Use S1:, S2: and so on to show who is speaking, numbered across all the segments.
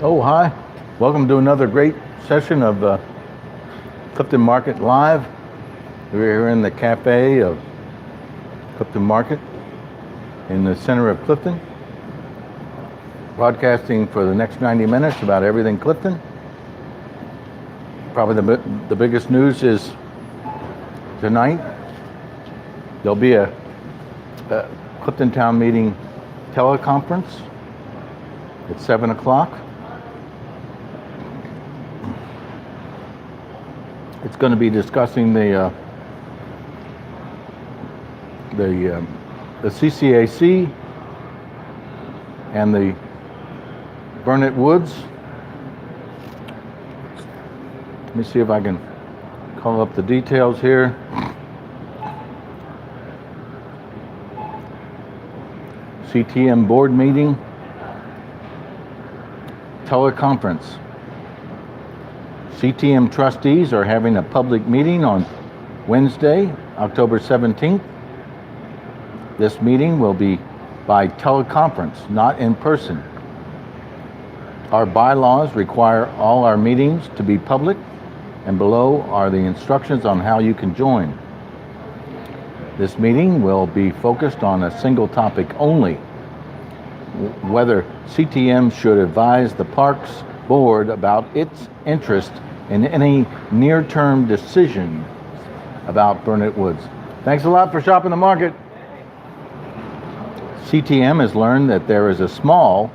S1: Oh, hi. Welcome to another great session of Clifton Market Live. We're here in the cafe of Clifton Market in the center of Clifton, broadcasting for the next 90 minutes about everything Clifton. Probably the biggest news is tonight there'll be a Clifton Town Meeting teleconference at 7 o'clock. It's going to be discussing the CCAC and the Burnett Woods. Let me see if I can call up the details here. CTM board meeting, teleconference. CTM trustees are having a public meeting on Wednesday, October 17th. This meeting will be by teleconference, not in person. Our bylaws require all our meetings to be public, and below are the instructions on how you can join. This meeting will be focused on a single topic only: whether CTM should advise the Parks Board about its interest in any near-term decision about Burnett Woods. Thanks a lot for shopping the market. CTM has learned that there is a small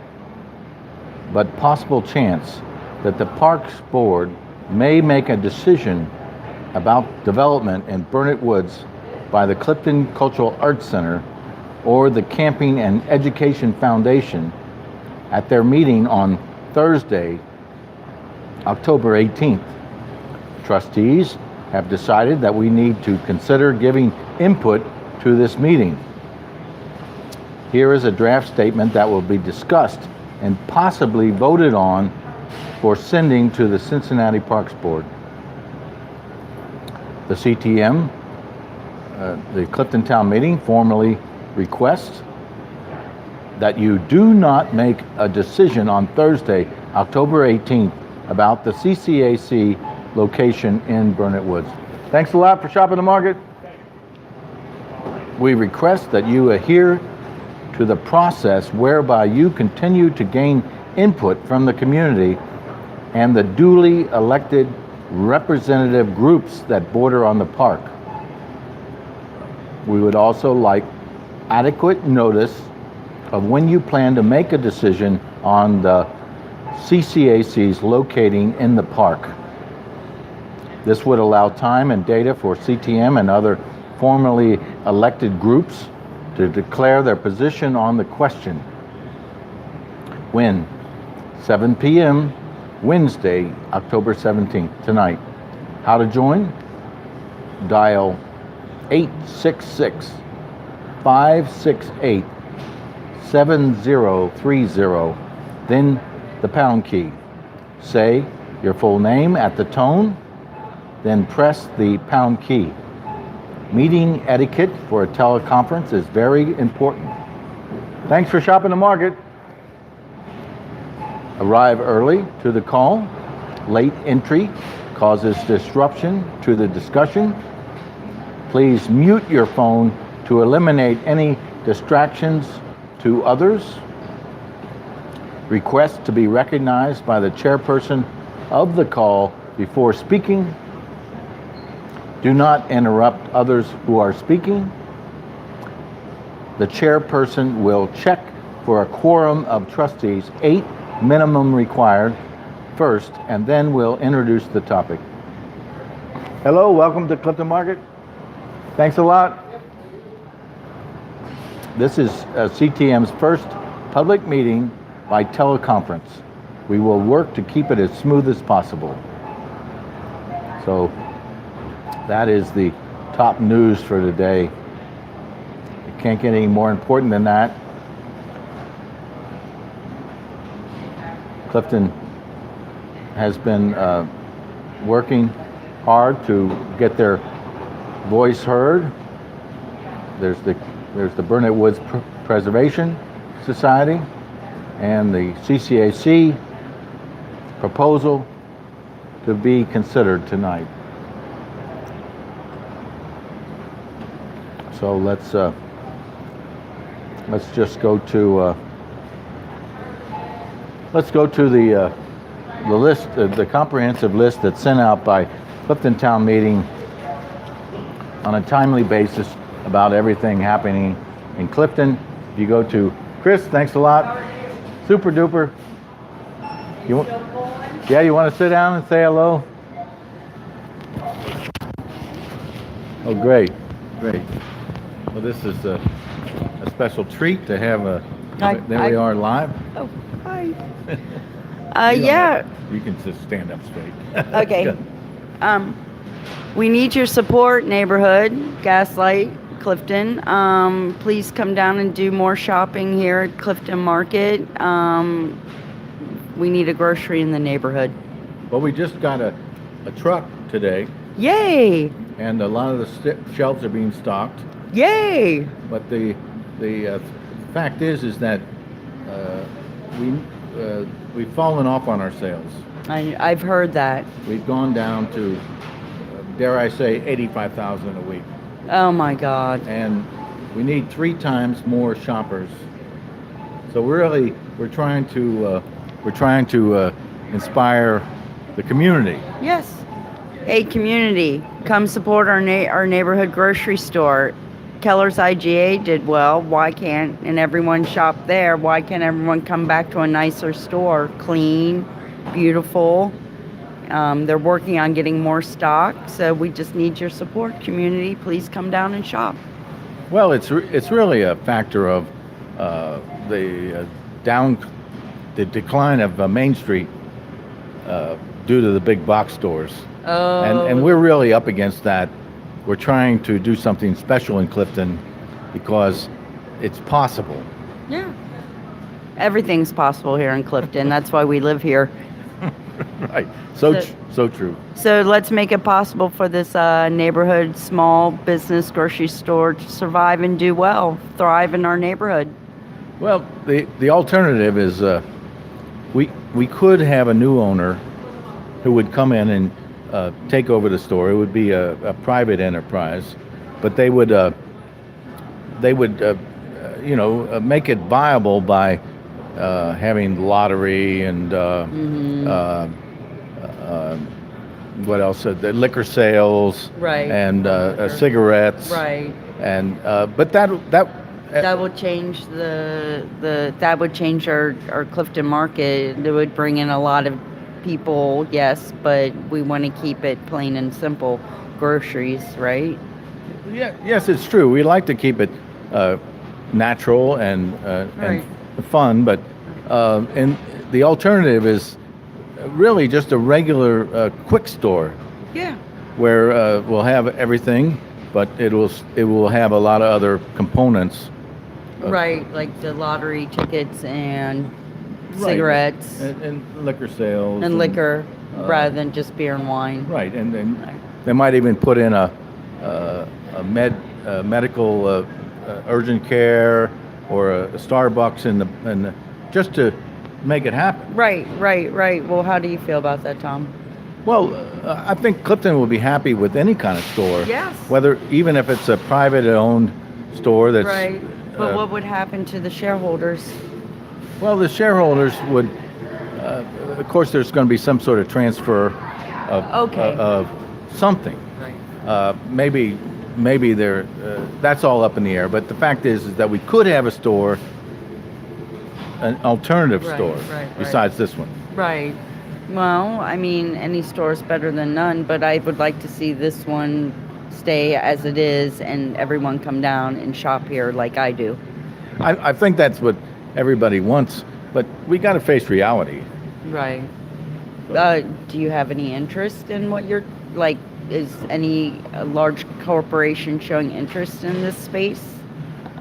S1: but possible chance that the Parks Board may make a decision about development in Burnett Woods by the Clifton Cultural Arts Center or the Camping and Education Foundation at their meeting on Thursday, October 18th. Trustees have decided that we need to consider giving input to this meeting. Here is a draft statement that will be discussed and possibly voted on for sending to the Cincinnati Parks Board. The CTM, the Clifton Town Meeting, formally requests that you do not make a decision on Thursday, October 18th, about the CCAC location in Burnett Woods. Thanks a lot for shopping the market. We request that you adhere to the process whereby you continue to gain input from the community and the duly elected representative groups that border on the park. We would also like adequate notice of when you plan to make a decision on the CCAC's locating in the park. This would allow time and data for CTM and other formally elected groups to declare their position on the question. When? 7 p.m. Wednesday, October 17th, tonight. How to join? Dial 866-568-7030, then the pound key. Say your full name at the tone, then press the pound key. Meeting etiquette for a teleconference is very important. Thanks for shopping the market. Arrive early to the call. Late entry causes disruption to the discussion. Please mute your phone to eliminate any distractions to others. Request to be recognized by the chairperson of the call before speaking. Do not interrupt others who are speaking. The chairperson will check for a quorum of trustees, 8 minimum required, first, and then we'll introduce the topic. Hello, welcome to Clifton Market. Thanks a lot. This is CTM's first public meeting by teleconference. We will work to keep it as smooth as possible. So that is the top news for today. It can't get any more important than that. Clifton has been working hard to get their voice heard. There's the Burnett Woods Preservation Society and the CCAC proposal to be considered tonight. So let's just go to the list, the comprehensive list that's sent out by Clifton Town Meeting on a timely basis about everything happening in Clifton. If you go to Chris, thanks a lot. Super duper. You want to sit down and say hello? Oh, great. Well, this is a special treat to have there we are live.
S2: Oh, hi.
S1: You can just stand up straight.
S2: Okay. We need your support, neighborhood, Gaslight, Clifton. Please come down and do more shopping here at Clifton Market. We need a grocery in the neighborhood.
S1: Well, we just got a truck today.
S2: Yay!
S1: And a lot of the shelves are being stocked.
S2: Yay!
S1: But the fact is that we've fallen off on our sales.
S2: I've heard that.
S1: We've gone down to, dare I say, 85,000 a week.
S2: Oh my God!
S1: And we need 3 times more shoppers. So we're trying to inspire the community.
S2: Yes. Hey, community, come support our neighborhood grocery store. Keller's IGA did well. Why can't everyone shop there? Why can't everyone come back to a nicer store? Clean, beautiful. They're working on getting more stock, so we just need your support, community. Please come down and shop.
S1: Well, it's really a factor of the decline of Main Street due to the big box stores.
S2: Oh.
S1: And we're really up against that. We're trying to do something special in Clifton because it's possible.
S2: Yeah. Everything's possible here in Clifton. That's why we live here.
S1: Right. So true.
S2: So let's make it possible for this neighborhood small business grocery store to survive and do well, thrive in our neighborhood.
S1: Well, the alternative is we could have a new owner who would come in and take over the store. It would be a private enterprise, but they would make it viable by having lottery and what else? The liquor sales,
S2: right?
S1: And cigarettes,
S2: right?
S1: And but that
S2: will change that would change our Clifton market. It would bring in a lot of people, yes, but we want to keep it plain and simple. Groceries, right?
S1: Yeah, yes, it's true. We like to keep it natural and fun, but and the alternative is really just a regular quick store.
S2: Yeah.
S1: Where we'll have everything, but it will have a lot of other components.
S2: Right, like the lottery tickets and cigarettes
S1: and liquor sales
S2: and liquor rather than just beer and wine.
S1: Right, and then they might even put in a medical urgent care or a Starbucks in the just to make it happen.
S2: Right. Well, how do you feel about that, Tom?
S1: Well, I think Clifton will be happy with any kind of store.
S2: Yes.
S1: Even if it's a private-owned store that's
S2: right. But what would happen to the shareholders? Well,
S1: the shareholders would, of course, there's going to be some sort of transfer of something. Right. Maybe there. That's all up in the air. But the fact is that we could have a store, an alternative store, besides this one.
S2: Right. Well, I mean, any store is better than none, but I would like to see this one stay as it is and everyone come down and shop here like I do.
S1: I think that's what everybody wants, but we got to face reality.
S2: Right. Do you have any interest in what you're, like, is any large corporation showing interest in this space?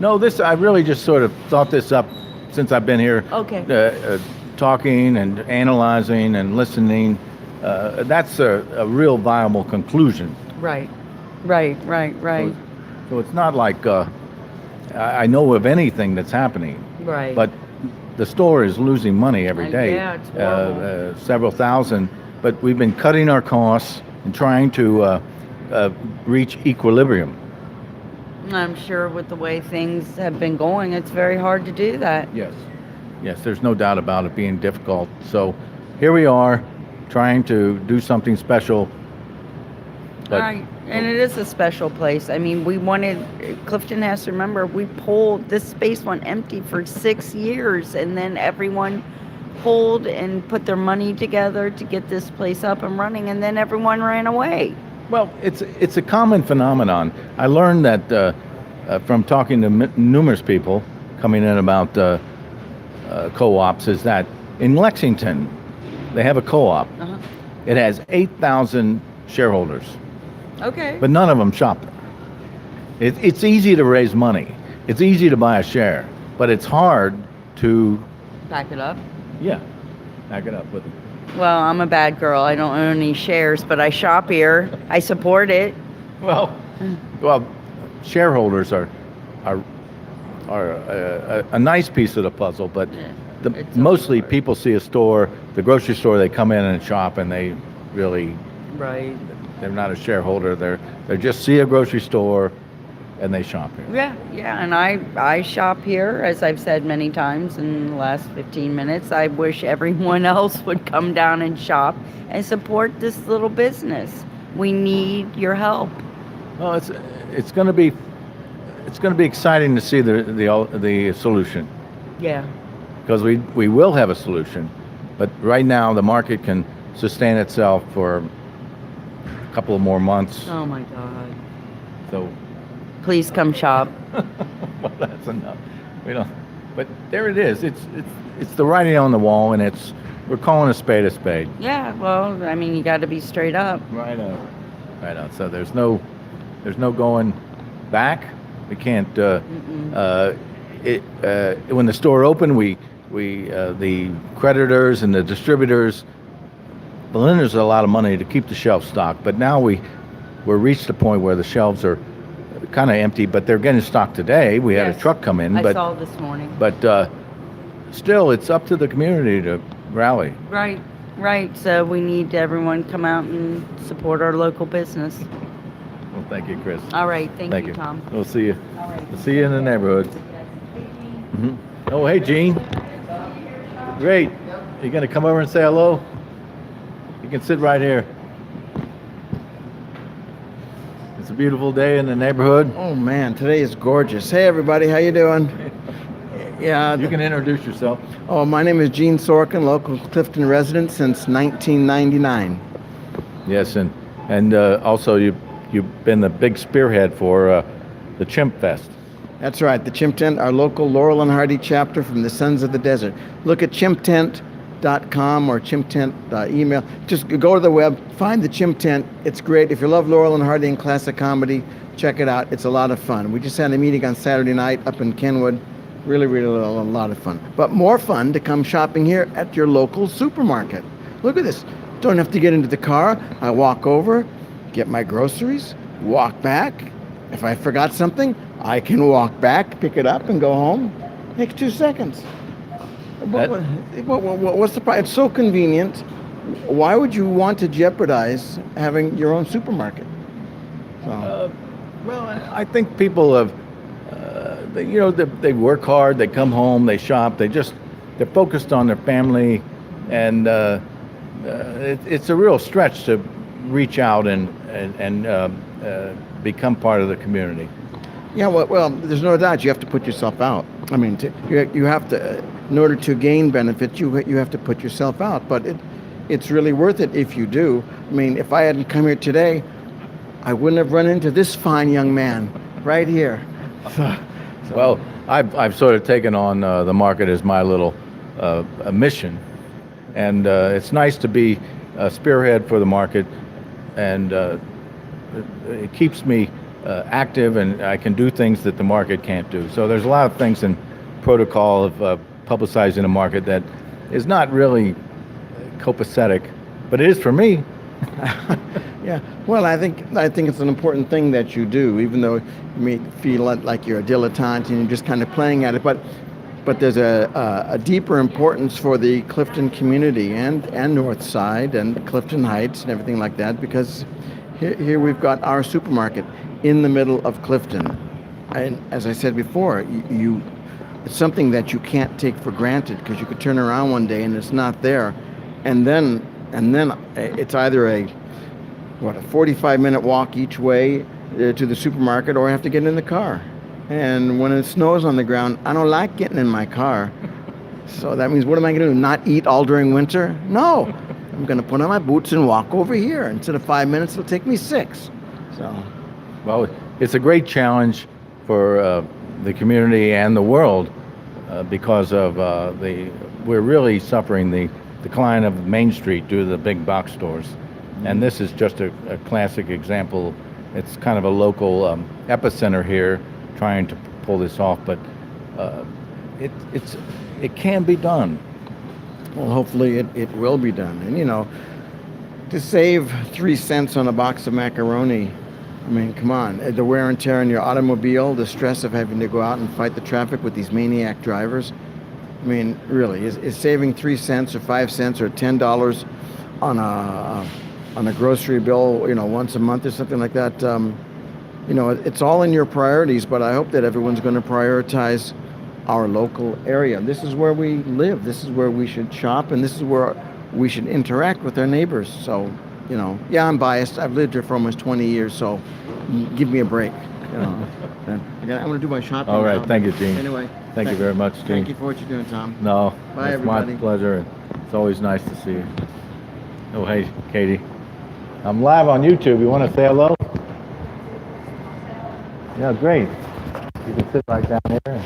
S1: No, I really just sort of thought this up since I've been here.
S2: Okay.
S1: Talking and analyzing and listening. That's a real viable conclusion.
S2: Right.
S1: So it's not like I know of anything that's happening.
S2: Right.
S1: But the store is losing money every day.
S2: Yeah, it's horrible.
S1: Several thousand. But we've been cutting our costs and trying to reach equilibrium.
S2: I'm sure with the way things have been going, it's very hard to do that.
S1: Yes. Yes, there's no doubt about it being difficult. So here we are trying to do something special. But
S2: Right. And it is a special place. I mean, Clifton has to remember, this space went empty for 6 years, and then everyone pulled and put their money together to get this place up and running, and then everyone ran away.
S1: Well, it's a common phenomenon. I learned that from talking to numerous people coming in about co-ops, is that in Lexington, they have a co-op.
S2: Uh-huh.
S1: It has 8,000 shareholders,
S2: Okay.
S1: but none of them shop there. It's easy to raise money. It's easy to buy a share, but it's hard to,
S2: Back it up.
S1: back it up with it.
S2: Well, I'm a bad girl. I don't own any shares, but I shop here. I support it.
S1: Well, shareholders are a nice piece of the puzzle, but
S2: It's
S1: mostly
S2: hard.
S1: people see a store, the grocery store, they come in and shop, and they really,
S2: Right.
S1: they're not a shareholder. They just see a grocery store and they shop here.
S2: Yeah, and I shop here, as I've said many times in the last 15 minutes. I wish everyone else would come down and shop and support this little business. We need your help.
S1: Well, it's going to be exciting to see the solution,
S2: Yeah.
S1: because we will have a solution, but right now the market can sustain itself for a couple of more months.
S2: Oh my God.
S1: So
S2: Please come shop.
S1: well, that's enough. We don't. But there it is. It's the writing on the wall, and we're calling a spade a spade.
S2: Yeah, well, I mean, you got to be straight up.
S1: Right on. Right on. So there's no going back. We can't. When the store opened, we the creditors and the distributors, the lenders a lot of money to keep the shelf stocked. But now we're reached the point where the shelves are kind of empty, but they're getting stocked today. We had a
S2: Yes.
S1: truck come in,
S2: I
S1: but
S2: saw this morning.
S1: still, it's up to the community to rally.
S2: Right. So we need everyone to come out and support our local business.
S1: Well, thank you, Chris.
S2: All right. Thank you, Tom.
S1: We'll see you.
S2: All right.
S1: We'll see you in the neighborhood. Mhm. Oh, hey, Gene. Great. You gonna come over and say hello? You can sit right here. It's a beautiful day in the neighborhood.
S3: Oh man, today is gorgeous. Hey everybody, how you doing? Yeah.
S1: You can introduce yourself.
S3: Oh, my name is Gene Sorkin, local Clifton resident since 1999.
S1: Yes, and also you've been the big spearhead for the Chimp Fest.
S3: That's right, the Chimp Tent, our local Laurel and Hardy chapter from the Sons of the Desert. Look at chimptent.com or chimptent.email. Just go to the web, find the Chimp Tent. It's great. If you love Laurel and Hardy and classic comedy, check it out. It's a lot of fun. We just had a meeting on Saturday night up in Kenwood. Really, really a lot of fun. But more fun to come shopping here at your local supermarket. Look at this. Don't have to get into the car. I walk over, get my groceries, walk back. If I forgot something, I can walk back, pick it up, and go home. Takes 2 seconds. What's the problem? It's so convenient. Why would you want to jeopardize having your own supermarket?
S1: Well, I think people have, they work hard, they come home, they shop, they're focused on their family, and it's a real stretch to reach out and become part of the community.
S3: Yeah, well, there's no doubt you have to put yourself out. I mean, you have to, in order to gain benefits, you have to put yourself out. But it's really worth it if you do. I mean, if I hadn't come here today, I wouldn't have run into this fine young man right here.
S1: Well, I've sort of taken on the market as my little a mission, and it's nice to be a spearhead for the market, and it keeps me active, and I can do things that the market can't do. So there's a lot of things in protocol of publicizing the market that is not really copacetic, but it is for me.
S3: Yeah, well, I think it's an important thing that you do, even though you may feel like you're a dilettante and you're just kind of playing at it. But but there's a deeper importance for the Clifton community and North Side and Clifton Heights and everything like that, because here we've got our supermarket in the middle of Clifton. And as I said before, it's something that you can't take for granted, because you could turn around one day and it's not there. And then it's either a 45-minute walk each way to the supermarket, or I have to get in the car. And when it snows on the ground, I don't like getting in my car. So that means, what am I going to do? Not eat all during winter? No. I'm going to put on my boots and walk over here. Instead of 5 minutes, it'll take me 6. So,
S1: Well, it's a great challenge for the community and the world because of we're really suffering the decline of Main Street due to the big box stores. And this is just a classic example. It's kind of a local epicenter here, trying to pull this off, but it can be done.
S3: well, hopefully it will be done. And, to save 3 cents on a box of macaroni, I mean, come on. The wear and tear on your automobile, the stress of having to go out and fight the traffic with these maniac drivers. I mean, really, is saving 3 cents or 5 cents or $10 on a grocery bill, once a month or something like that, it's all in your priorities, but I hope that everyone's going to prioritize our local area. This is where we live. This is where we should shop, and this is where we should interact with our neighbors. So, yeah, I'm biased. I've lived here for almost 20 years, so give me a break. I'm going to do my shopping
S1: All right,
S3: now.
S1: thank you, Gene.
S3: Anyway.
S1: Thank you very much, Gene.
S3: Thank you for what you're doing, Tom.
S1: No,
S3: Bye,
S1: it's
S3: everybody.
S1: my pleasure. It's always nice to see you. Oh, hey, Katie. I'm live on YouTube. You want to say hello? Yeah, great. You can sit right down there.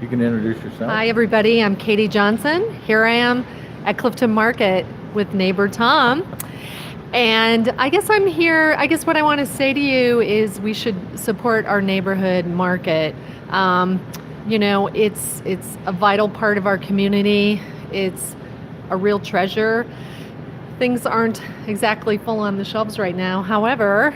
S1: You can introduce yourself.
S4: Hi, everybody. I'm Katie Johnson. Here I am at Clifton Market with neighbor Tom. And I guess I'm here. I guess what I want to say to you is we should support our neighborhood market. It's a vital part of our community. It's a real treasure. Things aren't exactly full on the shelves right now. However,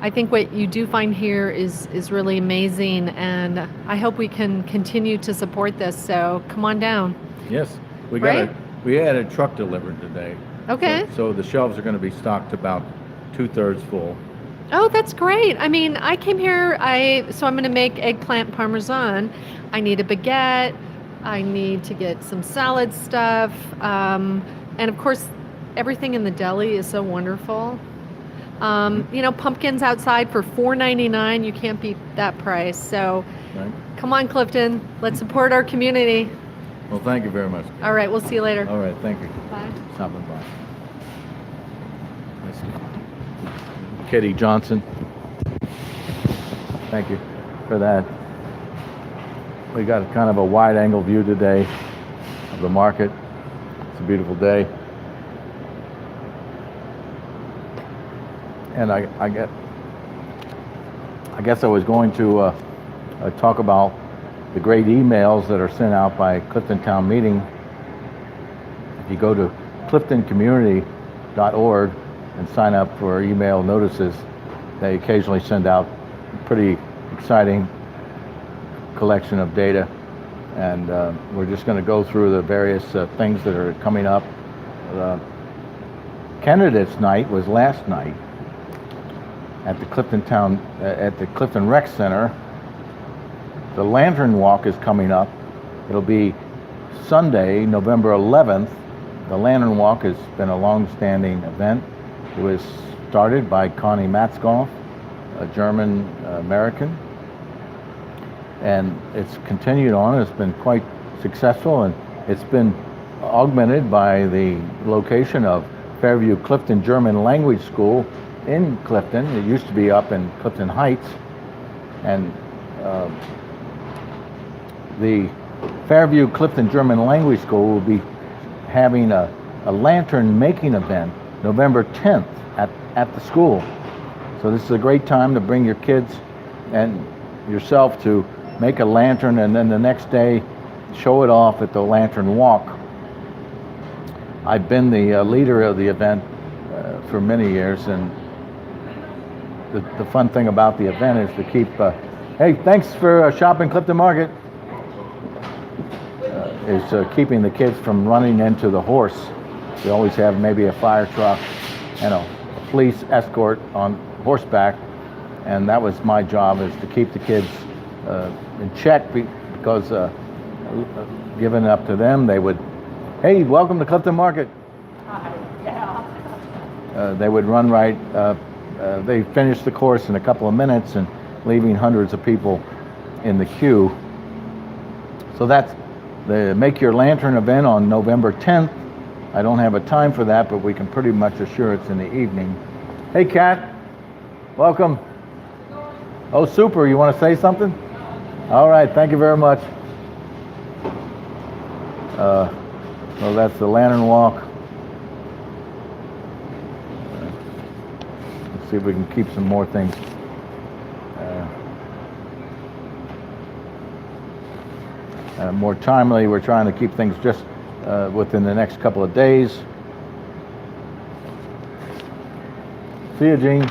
S4: I think what you do find here is really amazing, and I hope we can continue to support this. So come on down.
S1: Yes, we had a truck delivered today.
S4: Okay.
S1: So the shelves are going to be stocked about 2/3 full.
S4: Oh, that's great. I mean, I came here, so I'm going to make eggplant parmesan. I need a baguette. I need to get some salad stuff. And of course, everything in the deli is so wonderful. Pumpkins outside for $4.99. You can't beat that price. So
S1: Right.
S4: come on, Clifton. Let's support our community.
S1: Well, thank you very much.
S4: All right, we'll see you later.
S1: All right, thank you.
S4: Bye.
S1: Stopping by. Kitty Johnson. Thank you for that. We got kind of a wide angle view today of the market. It's a beautiful day. And I guess I was going to talk about the great emails that are sent out by Clifton Town Meeting. If you go to cliftoncommunity.org and sign up for email notices, they occasionally send out a pretty exciting collection of data. And we're just going to go through the various things that are coming up. Candidates Night was last night at the Clifton Rec Center. The Lantern Walk is coming up. It'll be Sunday, November 11th. The Lantern Walk has been a long-standing event. It was started by Connie Matzgoff, a German American, and it's continued on. It's been quite successful, and it's been augmented by the location of Fairview Clifton German Language School in Clifton. It used to be up in Clifton Heights, and the Fairview Clifton German Language School will be having a lantern making event November 10th at the school. So this is a great time to bring your kids and yourself to make a lantern, and then the next day show it off at the Lantern Walk. I've been the leader of the event for many years, and the fun thing about the event is to keep, hey, thanks for shopping Clifton Market, is keeping the kids from running into the horse. We always have maybe a fire truck and a police escort on horseback, and that was my job, is to keep the kids in check, because given up to them, they would, hey, welcome to Clifton Market. They would run right, they finished the course in a couple of minutes and leaving hundreds of people in the queue. So that's the Make Your Lantern event on November 10th. I don't have a time for that, but we can pretty much assure it's in the evening. Hey, Kat, welcome. Oh, super, you want to say something? All right, thank you very much. So that's the Lantern Walk. Let's see if we can keep some more things. More timely. We're trying to keep things just within the next couple of days. See you, Gene.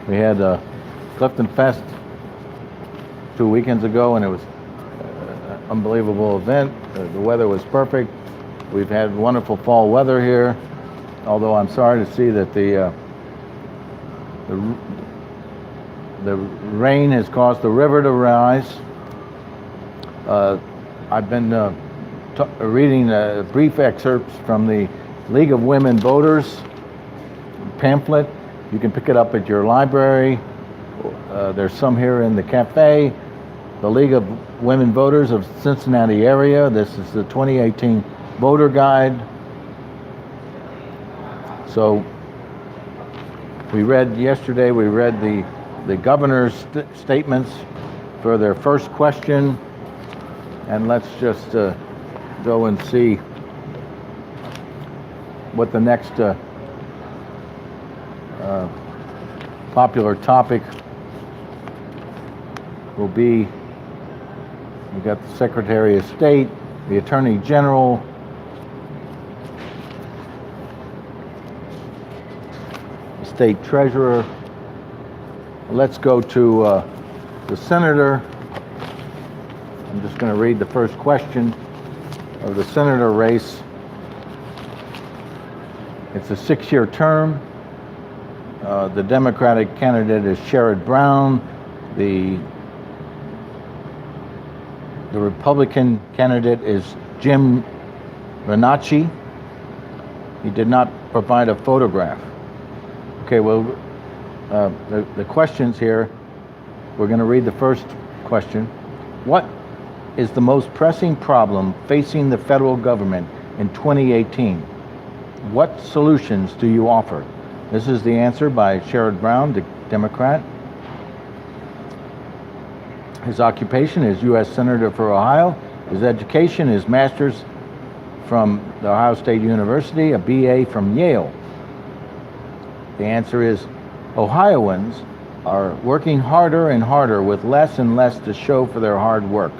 S1: We had Clifton Fest 2 weekends ago, and it was an unbelievable event. The weather was perfect. We've had wonderful fall weather here, although I'm sorry to see that the rain has caused the river to rise. I've been reading brief excerpts from the League of Women Voters pamphlet. You can pick it up at your library. There's some here in the cafe. The League of Women Voters of Cincinnati area. This is the 2018 voter guide. So yesterday we read the governor's statements for their first question, and let's just go and see what the next popular topic will be. We got the Secretary of State, the Attorney General, the State Treasurer. Let's go to the Senator. I'm just going to read the first question of the Senator race. It's a 6-year term. The Democratic candidate is Sherrod Brown. The Republican candidate is Jim Renacci. He did not provide a photograph. Okay, well, the questions here, we're going to read the first question. What is the most pressing problem facing the federal government in 2018? What solutions do you offer? This is the answer by Sherrod Brown, the Democrat. His occupation is U.S. Senator for Ohio. His education is master's from the Ohio State University, a BA from Yale. The answer is Ohioans are working harder and harder with less and less to show for their hard work.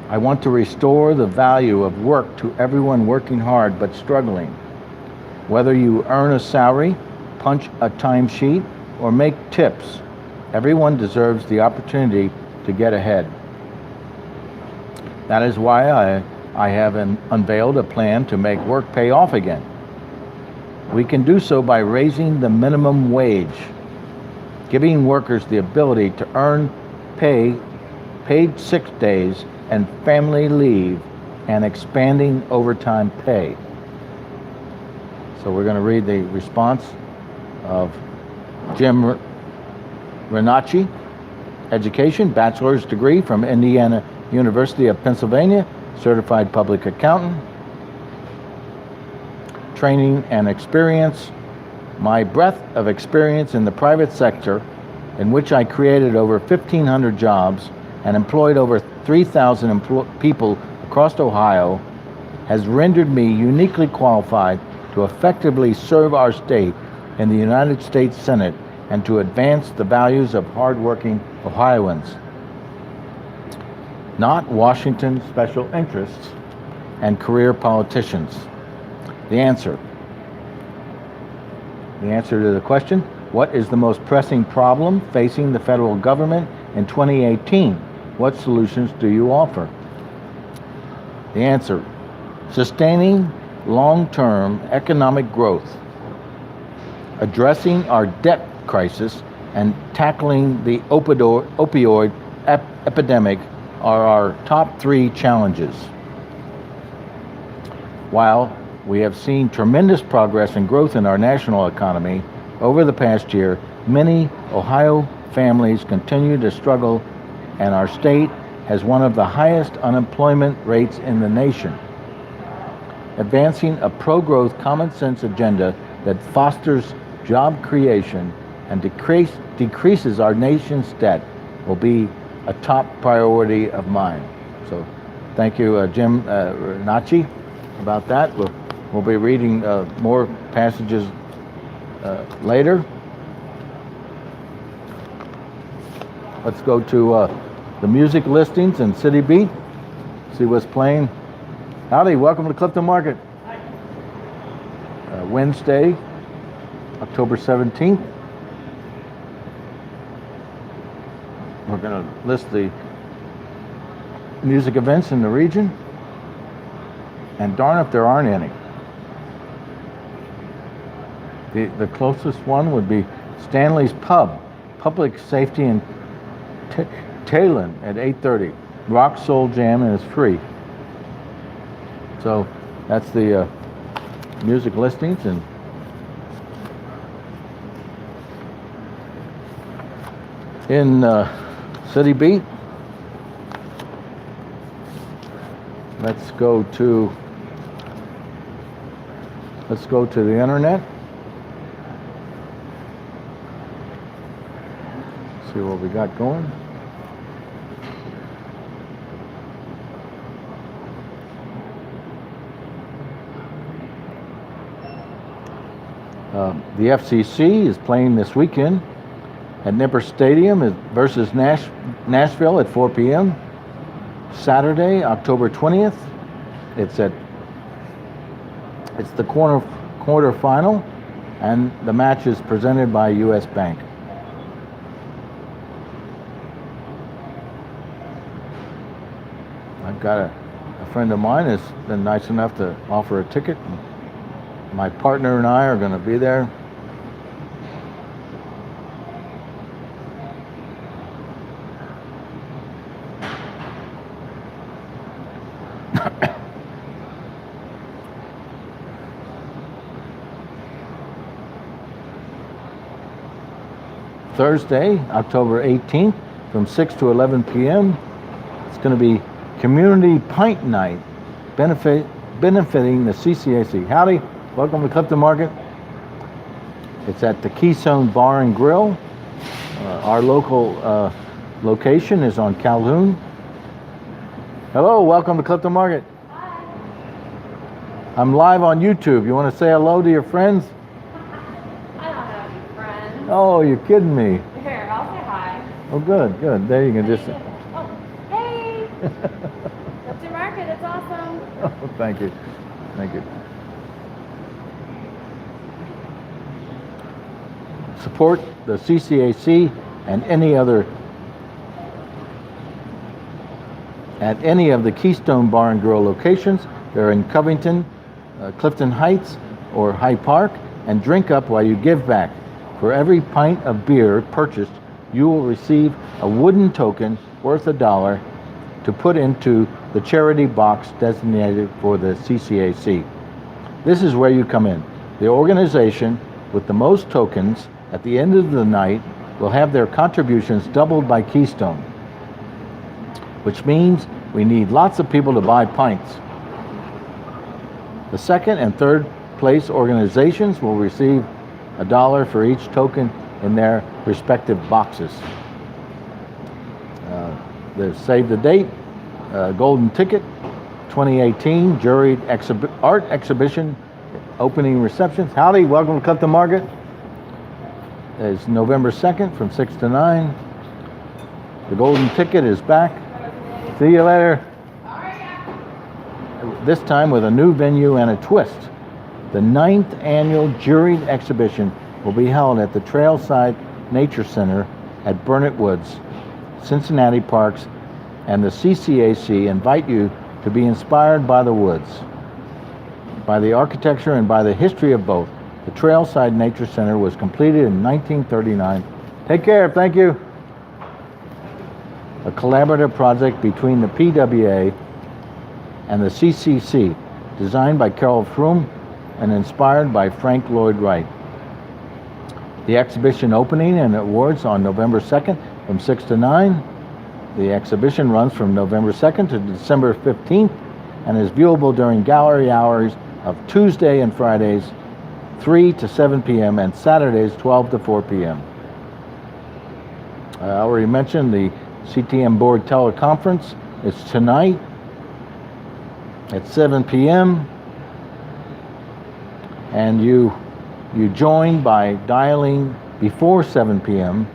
S1: I want to restore the value of work to everyone working hard but struggling. Whether you earn a salary, punch a timesheet, or make tips, everyone deserves the opportunity to get ahead. That is why I have unveiled a plan to make work pay off again. We can do so by raising the minimum wage, giving workers the ability to earn paid sick days and family leave, and expanding overtime pay. So we're going to read the response of Jim Renacci. Education, bachelor's degree from Indiana University of Pennsylvania, certified public accountant. Training and experience. My breadth of experience in the private sector, in which I created over 1,500 jobs and employed over 3,000 people across Ohio, has rendered me uniquely qualified to effectively serve our state in the United States Senate and to advance the values of hardworking Ohioans, not Washington's special interests and career politicians. The answer to the question, what is the most pressing problem facing the federal government in 2018? What solutions do you offer? The answer, sustaining long-term economic growth, addressing our debt crisis, and tackling the opioid epidemic are our top 3 challenges. While we have seen tremendous progress and growth in our national economy over the past year, many Ohio families continue to struggle, and our state has one of the highest unemployment rates in the nation. Advancing a pro-growth, common-sense agenda that fosters job creation and decreases our nation's debt will be a top priority of mine. So thank you, Jim Nachi, about that. We'll be reading more passages later. Let's go to the music listings and CityBeat, see what's playing. Howdy, welcome to Clifton Market. Wednesday, October 17th. We're going to list the music events in the region, and darn if there aren't any. The closest one would be Stanley's Pub, Public Safety in Talon at 8:30. Rock Soul Jam, and it's free. So that's the music listings. And in CityBeat, let's go to the internet. See what we got going. The FCC is playing this weekend at Nipper Stadium versus Nashville at 4 p.m. Saturday, October 20th. It's the quarter final, and the match is presented by U.S. Bank. I've got a friend of mine has been nice enough to offer a ticket. My partner and I are going to be there. Thursday, October 18th, from 6 to 11 p.m. It's going to be Community Pint Night, benefiting the CCAC. Howdy, welcome to Clifton Market. It's at the Keystone Bar and Grill. Our local location is on Calhoun. Hello, welcome to Clifton Market.
S5: Hi.
S1: I'm live on YouTube. You want to say hello to your friends?
S5: I don't have any friends.
S1: Oh, you're kidding me.
S5: Here, I'll say hi.
S1: Oh, good. There you can just.
S5: Oh, hey! Clifton Market, it's awesome.
S1: Oh, thank you. Support the CCAC and any of the Keystone Bar and Grill locations. They're in Covington, Clifton Heights, or High Park, and drink up while you give back. For every pint of beer purchased, you will receive a wooden token worth $1 to put into the charity box designated for the CCAC. This is where you come in. The organization with the most tokens at the end of the night will have their contributions doubled by Keystone, which means we need lots of people to buy pints. The second and third place organizations will receive $1 for each token in their respective boxes. The save the date, golden ticket, 2018 juried art exhibition, opening receptions. Howdy, welcome to Clifton Market. is November 2nd from 6 to 9. The Golden Ticket is back. See you later. This time with a new venue and a twist. The 9th annual juried exhibition will be held at the Trailside Nature Center at Burnett Woods. Cincinnati Parks and the CCAC invite you to be inspired by the woods, by the architecture and by the history of both. The Trailside Nature Center was completed in 1939. Take care, thank you. A collaborative project between the PWA and the CCC, designed by Carol Froome and inspired by Frank Lloyd Wright. The exhibition opening and awards on November 2nd from 6 to 9. The exhibition runs from November 2nd to December 15th and is viewable during gallery hours of Tuesday and Fridays, 3 to 7 p.m. and Saturdays, 12 to 4 p.m. I already mentioned the CTM Board Teleconference. It's tonight at 7 p.m. and you join by dialing before 7 p.m.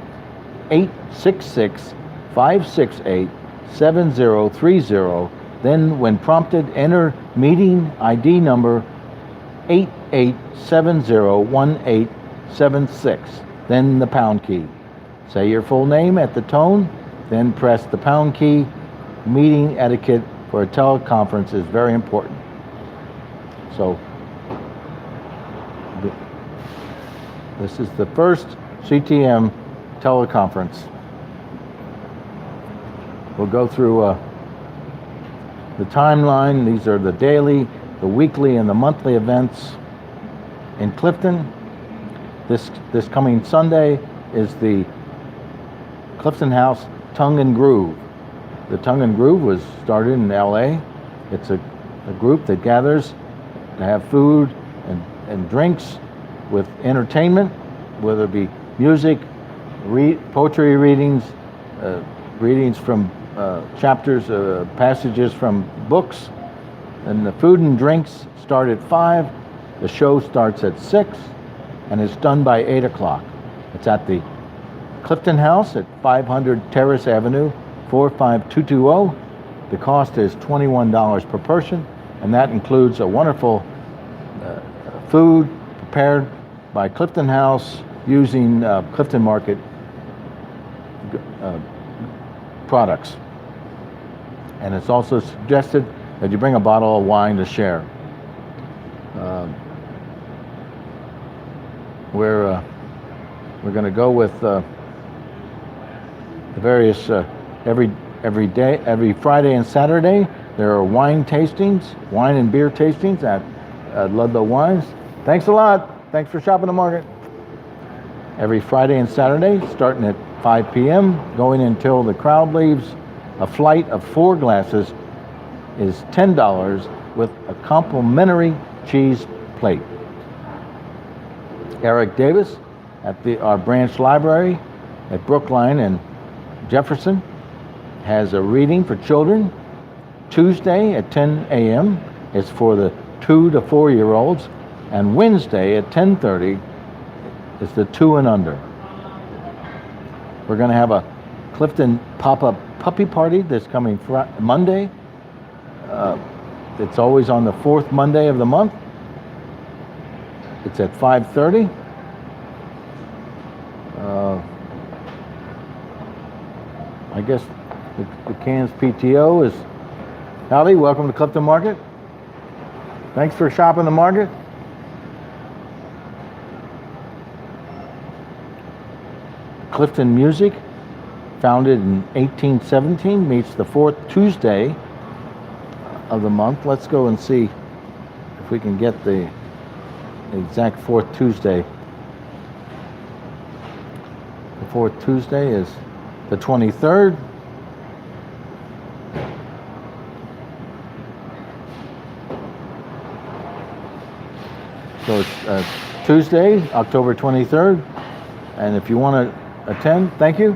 S1: 866-568-7030. Then when prompted, enter meeting ID number 88701876. Then the pound key. Say your full name at the tone, then press the pound key. Meeting etiquette for a teleconference is very important. So this is the first CTM teleconference. We'll go through the timeline. These are the daily, the weekly, and the monthly events in Clifton. This coming Sunday is the Clifton House Tongue and Groove. The Tongue and Groove was started in LA. It's a group that gathers to have food and drinks with entertainment, whether it be music, poetry readings, readings from chapters, passages from books. And the food and drinks start at 5. The show starts at 6 and it's done by 8 o'clock. It's at the Clifton House at 500 Terrace Avenue, 45220. The cost is $21 per person, and that includes a wonderful food prepared by Clifton House using Clifton Market products. And it's also suggested that you bring a bottle of wine to share. We're going to go with the various every day, every Friday and Saturday. There are wine tastings, wine and beer tastings at Ludlow Wines. Thanks a lot. Thanks for shopping the market. Every Friday and Saturday, starting at 5 p.m., going until the crowd leaves. A flight of 4 glasses is $10 with a complimentary cheese plate. Eric Davis at our branch library at Brookline and Jefferson has a reading for children. Tuesday at 10 a.m. is for the 2 to 4 year olds, and Wednesday at 10:30 is the 2 and under. We're going to have a Clifton pop-up puppy party this coming Monday. It's always on the 4th Monday of the month. It's at 5:30. I guess the Cairns PTO is, howdy, welcome to Clifton Market. Thanks for shopping the market. Clifton Music, founded in 1817, meets the 4th Tuesday of the month. Let's go and see if we can get the exact 4th Tuesday. The 4th Tuesday is the 23rd. So it's Tuesday, October 23rd. And if you want to attend, thank you.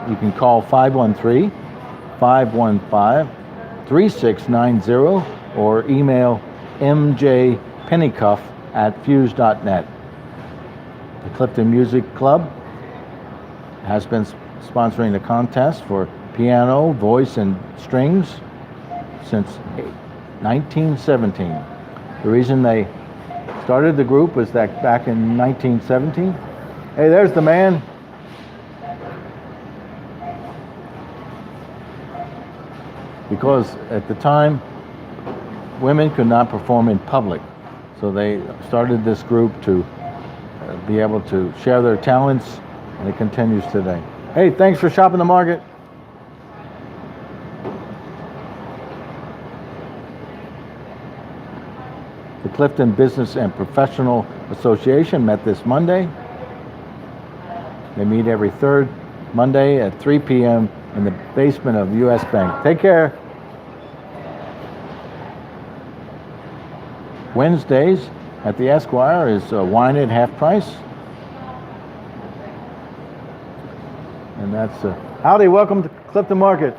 S1: You can call 513-515-3690 or email mjpennycuff@fuse.net. The Clifton Music Club has been sponsoring the contest for piano, voice, and strings since 1917. The reason they started the group was that back in 1917. Hey, there's the man. Because at the time, women could not perform in public. So they started this group to be able to share their talents, and it continues today. Hey, thanks for shopping the market. The Clifton Business and Professional Association met this Monday. They meet every third Monday at 3 p.m. in the basement of U.S. Bank. Take care. Wednesdays at the Esquire is wine at half price. And that's howdy, welcome to Clifton Market.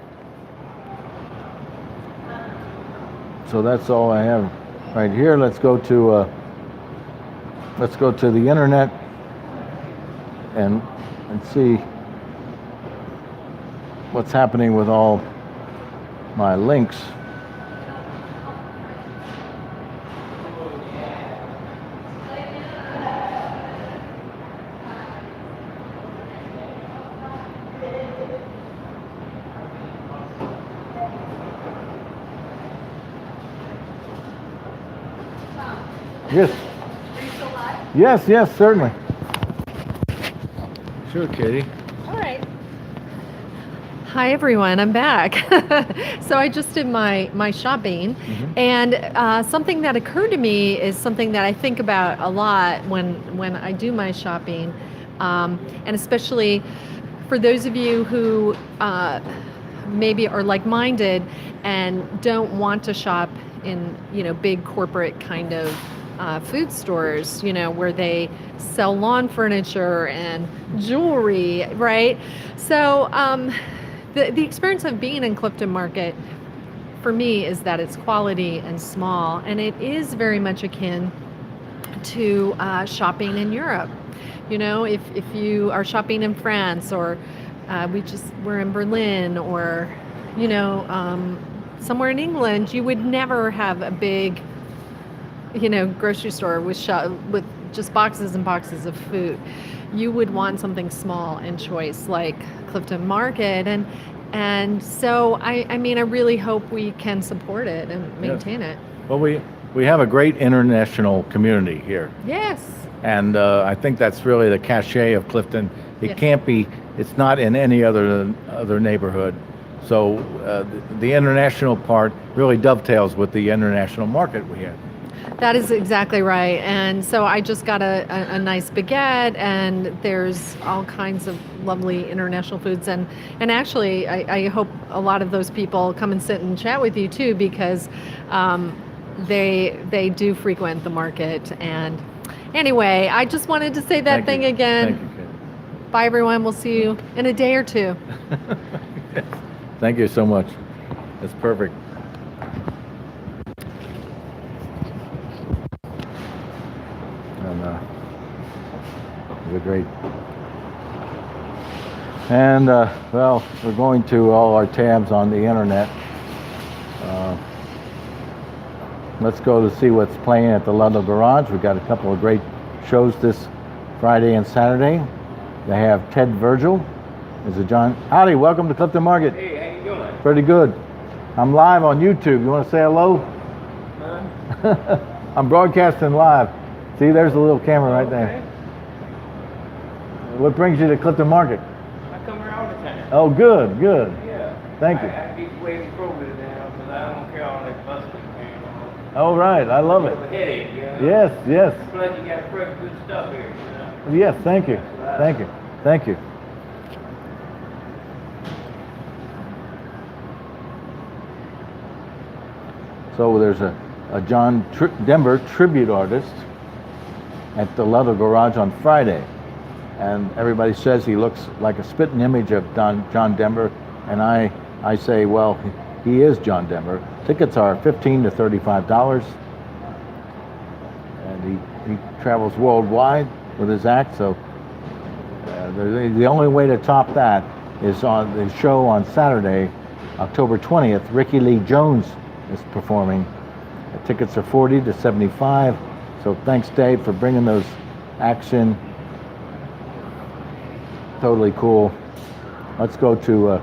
S1: So that's all I have right here. Let's go to the internet and see what's happening with all my links. Yes.
S5: Are you still live?
S1: Yes, yes, certainly. Sure, Katie.
S4: All right. Hi everyone, I'm back. So I just did my shopping, and something that occurred to me is something that I think about a lot when I do my shopping, and especially for those of you who maybe are like-minded and don't want to shop in big corporate kind of food stores, where they sell lawn furniture and jewelry, right? So the experience of being in Clifton Market for me is that it's quality and small, and it is very much akin to shopping in Europe. If you are shopping in France, or we're in Berlin, or somewhere in England, you would never have a big grocery store with just boxes and boxes of food. You would want something small and choice like Clifton Market, and so I really hope we can support it and maintain it.
S1: Well, we have a great international community here,
S4: Yes.
S1: and I think that's really the cachet of Clifton. It
S4: Yes.
S1: can't be. It's not in any other neighborhood. So the international part really dovetails with the international market we have.
S4: That is exactly right. And so I just got a nice baguette, and there's all kinds of lovely international foods. And actually, I hope a lot of those people come and sit and chat with you too, because they do frequent the market. And anyway, I just wanted to say that thing again.
S1: Thank you, Kate.
S4: Bye, everyone. We'll see you in a day or two.
S1: Thank you so much. That's perfect. And they're great. And well, we're going to all our tabs on the internet. Let's go to see what's playing at the Ludlow Garage. We've got a couple of great shows this Friday and Saturday. They have Ted Virgil. There's a John. Howdy, welcome to Clifton Market.
S6: Hey, how you doing?
S1: Pretty good. I'm live on YouTube. You want to say hello?
S6: Huh?
S1: I'm broadcasting live. See, there's a little camera right there. What brings you to Clifton Market?
S6: I come here all the time.
S1: Oh, good, good.
S6: Yeah.
S1: Thank you.
S6: I get way to program now because I don't care all that busting.
S1: All right, I love it.
S6: Headache, you know?
S1: Yes, yes,
S6: Plus you got fresh good stuff here, you know?
S1: yes. Thank you, thank you, thank you. So there's a John Denver tribute artist at the Ludlow Garage on Friday, and everybody says he looks like a spitting image of John Denver, and I say, well, he is John Denver. Tickets are $15 to $35, and he travels worldwide. with his act. So the only way to top that is on the show on Saturday, October 20th. Ricky Lee Jones is performing. The tickets are $40 to $75. So thanks, Dave, for bringing those acts in. Totally cool. Let's go to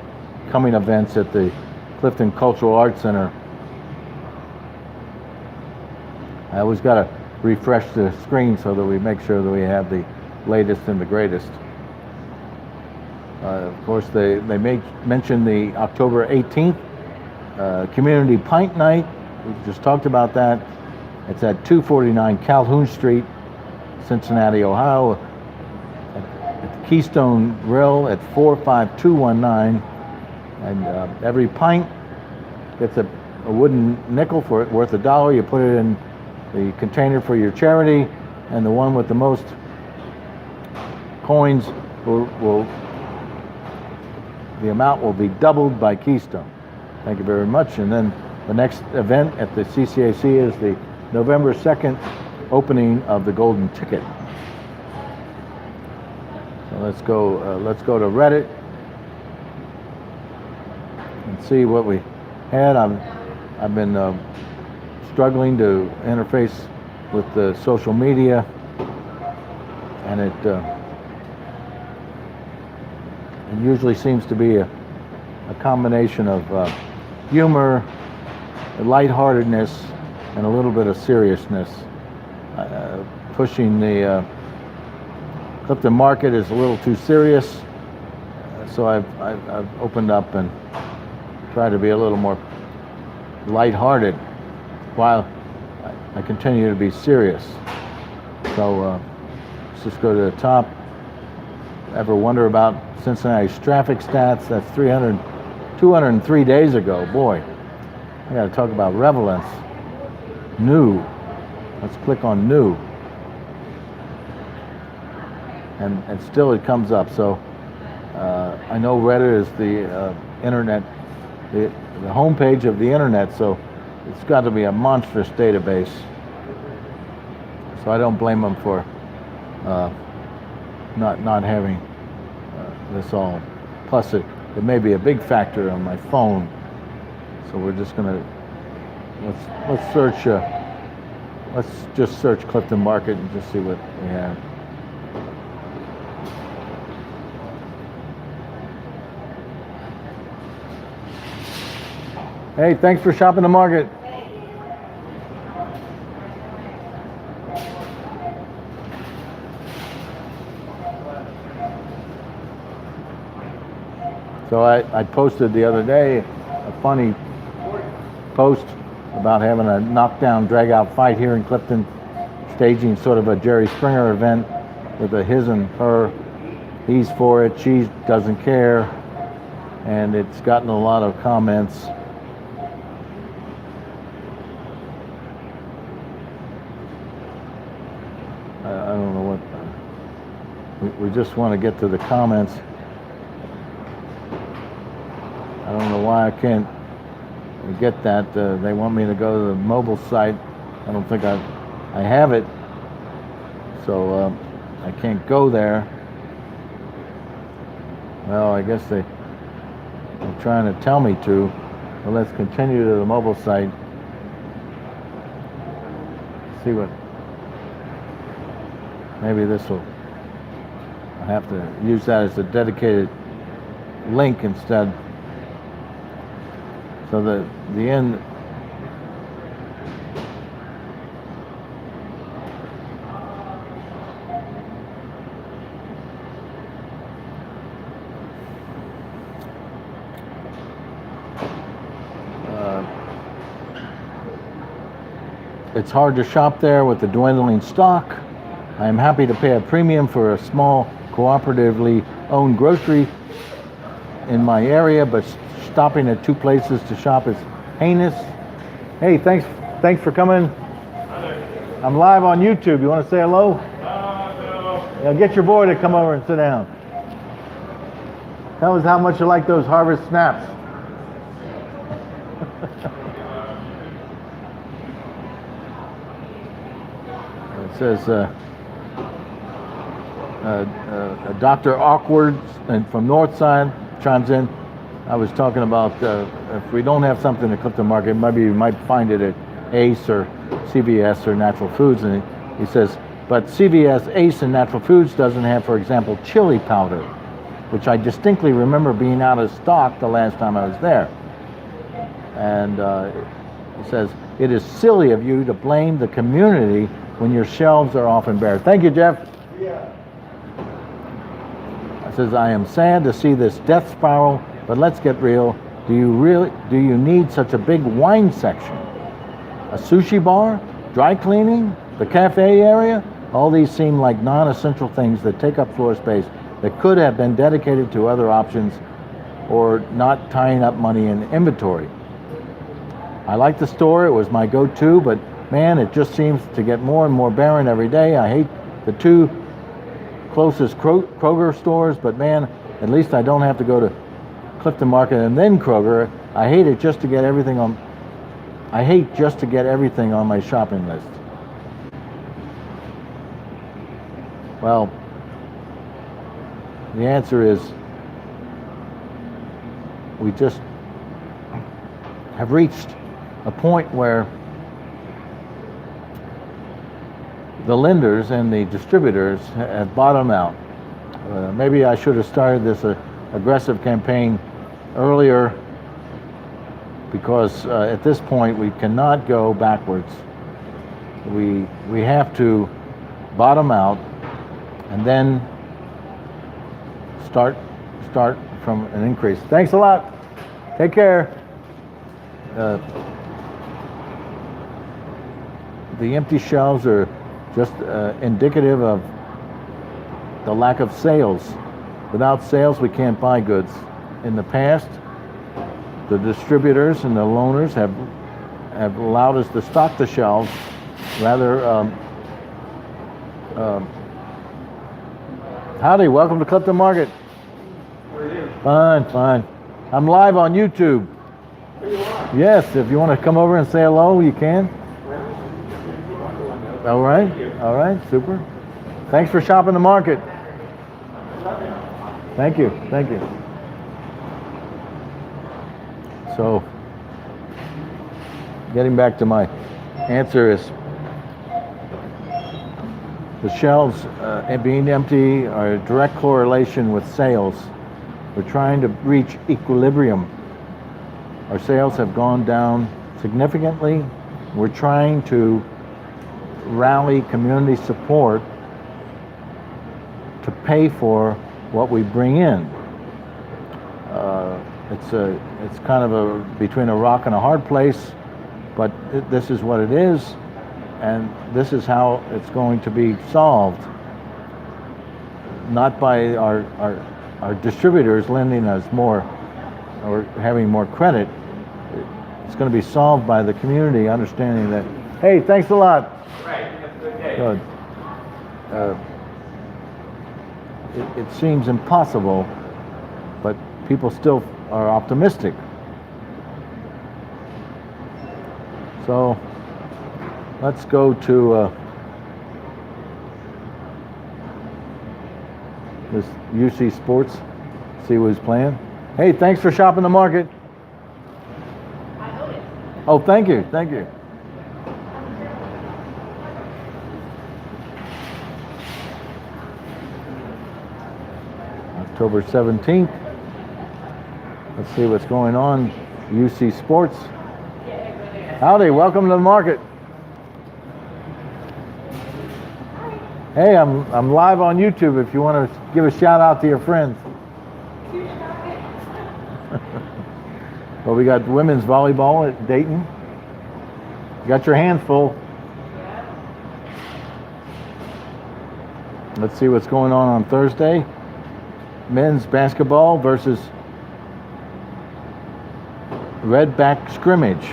S1: coming events at the Clifton Cultural Arts Center. I always got to refresh the screen so that we make sure that we have the latest and the greatest. Of course, they mention the October 18th Community Pint Night. We just talked about that. It's at 249 Calhoun Street, Cincinnati, Ohio, at the Keystone Grill at 45219. And every pint gets a wooden nickel for it, worth $1. You put it in the container for your charity, and the one with the most coins the amount will be doubled by Keystone. Thank you very much. And then the next event at the CCAC is the November 2nd opening of the Golden Ticket. So let's go to Reddit and see what we had. I've been struggling to interface with the social media, and it usually seems to be a combination of humor, lightheartedness, and a little bit of seriousness. Pushing the Clifton market is a little too serious, so I've opened up and tried to be a little more lighthearted while I continue to be serious. So let's just go to the top. Ever wonder about Cincinnati's traffic stats? That's 203 days ago. Boy, I got to talk about relevance. New. Let's click on new. And still it comes up. So I know Reddit is the internet, the homepage of the internet, so it's got to be a monstrous database. So I don't blame them for not having this all. Plus it may be a big factor on my phone. So we're just gonna let's search. Let's just search Clifton Market and just see what we have. Hey, thanks for shopping the market. So I posted the other day a funny post about having a knockdown, drag-out fight here in Clifton, staging sort of a Jerry Springer event with a his and her. He's for it, she doesn't care, and it's gotten a lot of comments. I don't know what, we just want to get to the comments. I don't know why I can't get that. They want me to go to the mobile site. I don't think I have it, so I can't go there. Well, I guess they're trying to tell me to. Well, let's continue to the mobile site. See what. Maybe this will. I have to use that as a dedicated link instead. So the end. It's hard to shop there with the dwindling stock. I am happy to pay a premium for a small cooperatively owned grocery in my area, but stopping at two places to shop is heinous. Hey, thanks for coming. I'm live on YouTube. You want to say hello? No. Yeah, get your boy to come over and sit down. Tell us how much you like those Harvest Snaps. It says, Dr. Awkward and from Northside chimes in. I was talking about if we don't have something at Clifton Market, maybe you might find it at Ace or CVS or Natural Foods. And he says, but CVS, Ace, and Natural Foods doesn't have, for example, chili powder, which I distinctly remember being out of stock the last time I was there. And he says, it is silly of you to blame the community when your shelves are often bare. Thank you, Jeff. I says, I am sad to see this death spiral, but let's get real. Do you need such a big wine section? A sushi bar? Dry cleaning? The cafe area? All these seem like non-essential things that take up floor space that could have been dedicated to other options or not tying up money in inventory. I like the store, it was my go-to, but man, it just seems to get more and more barren every day. I hate the two closest Kroger stores, but man, at least I don't have to go to Clifton Market and then Kroger. I hate just to get everything on my shopping list. Well, the answer is we just have reached a point where the lenders and the distributors have bottomed out. Maybe I should have started this aggressive campaign earlier, because at this point we cannot go backwards. We have to bottom out and then start from an increase. Thanks a lot. Take care. The empty shelves are just indicative of the lack of sales. Without sales, we can't buy goods. In the past, the distributors and the loaners have allowed us to stock the shelves rather. Howdy, welcome to Clifton Market.
S6: How are you?
S1: Fine. I'm live on YouTube.
S6: Are you on?
S1: Yes, if you want to come over and say hello, you can. All right, super. Thanks for shopping the market. Thank you. So, getting back to my answer is, the shelves being empty are a direct correlation with sales. We're trying to reach equilibrium. Our sales have gone down significantly. We're trying to rally community support to pay for what we bring in. It's kind of between a rock and a hard place, but this is what it is, and this is how it's going to be solved. Not by our distributors lending us more or having more credit. It's going to be solved by the community understanding that, hey, thanks a lot.
S6: Right, have a good day.
S1: Good. It seems impossible, but people still are optimistic. So let's go to this UC Sports, see who's playing. Hey, thanks for shopping the market.
S5: I own it.
S1: Oh, thank you. October 17th. Let's see what's going on. UC Sports. Howdy, welcome to the market. Hey, I'm live on YouTube if you want to give a shout out to your friends. Well, we got women's volleyball at Dayton. You got your hands full. Let's see what's going on Thursday. Men's basketball versus Redback scrimmage,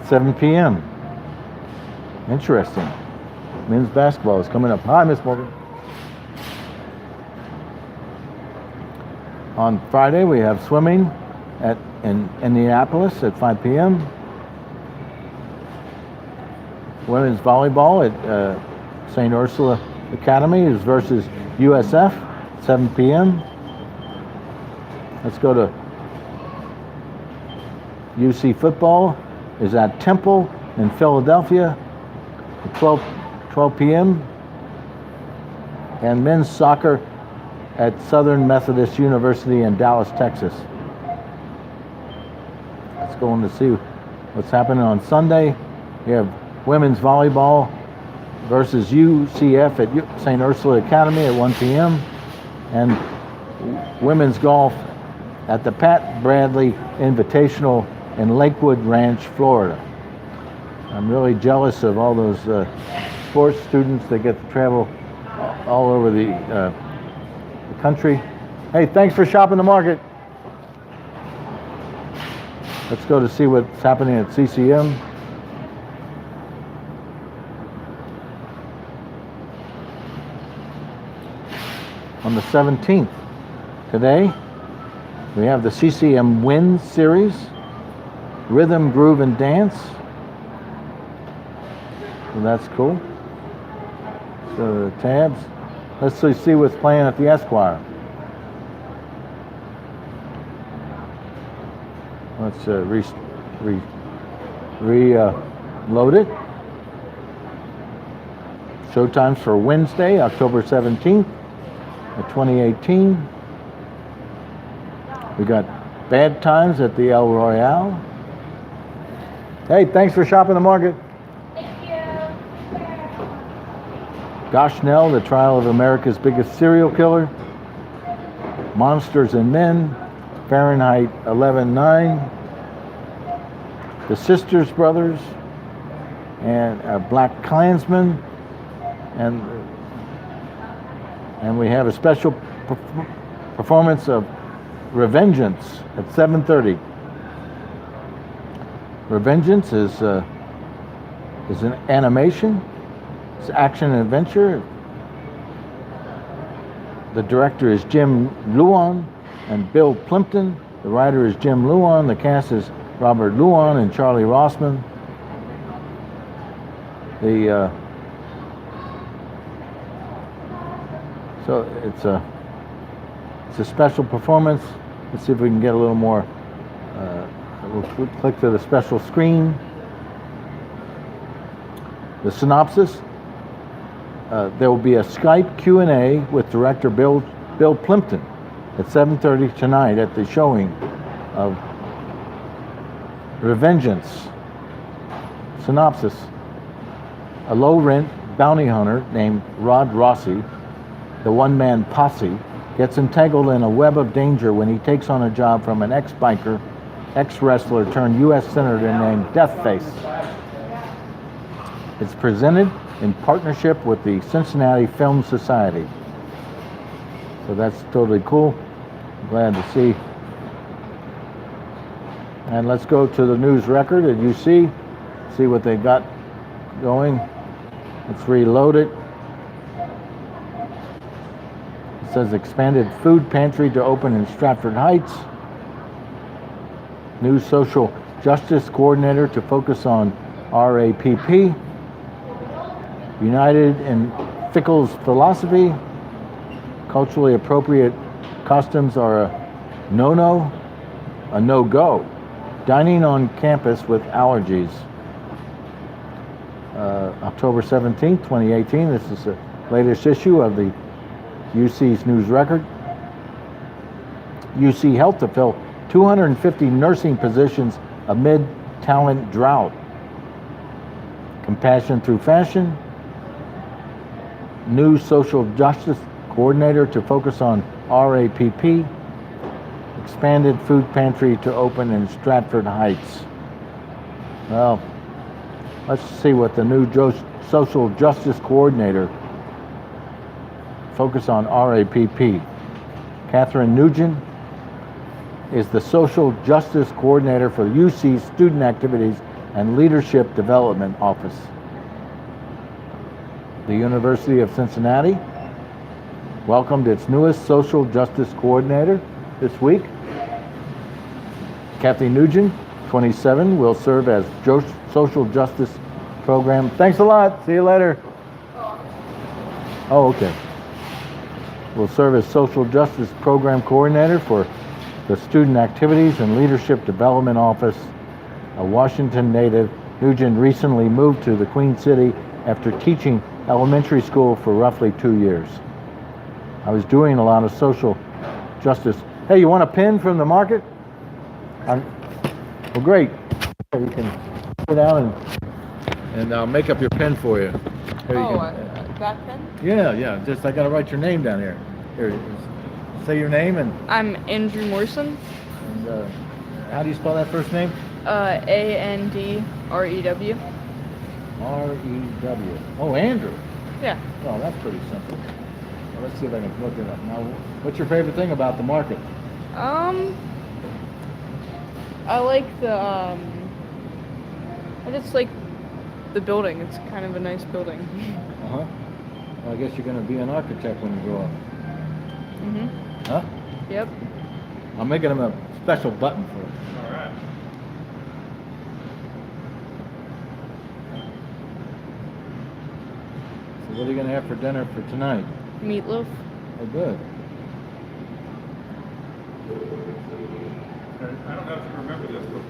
S1: 7 p.m. Interesting. Men's basketball is coming up. Hi, Miss Morgan. On Friday, we have swimming in Indianapolis at 5 p.m. Women's volleyball at St. Ursula Academy is versus USF, 7 p.m. Let's go to UC football is at Temple in Philadelphia at 12 p.m. And men's soccer at Southern Methodist University in Dallas, Texas. Let's go on to see what's happening on Sunday. We have women's volleyball versus UCF at St. Ursula Academy at 1 p.m. and women's golf at the Pat Bradley Invitational in Lakewood Ranch, Florida. I'm really jealous of all those sports students that get to travel all over the country. Hey, thanks for shopping the market. Let's go to see what's happening at CCM. On the 17th, today, we have the CCM Win Series, Rhythm, Groove, and Dance. So that's cool. So the tabs. Let's see what's playing at the Esquire. Let's reload it. Showtimes for Wednesday, October 17th of 2018. We got Bad Times at the El Royale. Hey, thanks for shopping the market. Goshnell, the trial of America's biggest serial killer. Monsters and Men, Fahrenheit 11/9. The Sisters Brothers, and Black Klansman, and we have a special performance of Revengeance at 7:30. Revengeance is an animation. It's action and adventure. The director is Jim Luan and Bill Plimpton. The writer is Jim Luan. The cast is Robert Luan and Charlie Rossman. So it's a special performance. Let's see if we can get a little more. We'll click to the special screen. The synopsis. There will be a Skype Q&A with director Bill Plimpton at 7:30 tonight at the showing of Revengeance. Synopsis. A low-rent bounty hunter named Rod Rossi, the one-man posse, gets entangled in a web of danger when he takes on a job from an ex-biker, ex-wrestler turned U.S. Senator named Deathface. It's presented in partnership with the Cincinnati Film Society. So that's totally cool. Glad to see. And let's go to the news record at UC, see what they got going. Let's reload it. It says expanded food pantry to open in Strafford Heights. New social justice coordinator to focus on RAPP. United in Fickle's philosophy. Culturally appropriate costumes are a no-go. Dining on campus with allergies. October 17th, 2018. This is the latest issue of the UC's news record. UC Health to fill 250 nursing positions amid talent drought. Compassion through fashion. New social justice coordinator to focus on RAPP. Expanded food pantry to open in Stratford Heights. Well, let's see what the new social justice coordinator focus on RAPP. Catherine Nugent is the social justice coordinator for UC's Student Activities and Leadership Development Office. The University of Cincinnati welcomed its newest social justice coordinator this week. Kathy Nugent, 27, will serve as social justice program. Thanks a lot. See you later. Oh, okay. will serve as Social Justice Program Coordinator for the Student Activities and Leadership Development Office. A Washington native, Nugent recently moved to the Queen City after teaching elementary school for roughly 2 years. I was doing a lot of social justice. Hey, you want a pin from the market? Well, great. You can sit down and I'll make up your pen for you. Here you go.
S7: Back then?
S1: Yeah. Just I gotta write your name down here. Here, say your name and
S7: I'm Andrew Morrison.
S1: How do you spell that first name?
S7: Andrew.
S1: R-E-W. Oh, Andrew.
S7: Yeah.
S1: Oh, that's pretty simple. Well, let's see if I can look it up. Now, what's your favorite thing about the market?
S7: I like I just like the building. It's kind of a nice building.
S1: Uh-huh. Well, I guess you're going to be an architect when you grow up.
S7: Mhm.
S1: Huh?
S7: Yep.
S1: I'm making him a special button for it.
S6: All right.
S1: So what are you going to have for dinner for tonight?
S7: Meatloaf.
S1: Oh, good.
S6: I don't know if you remember this, but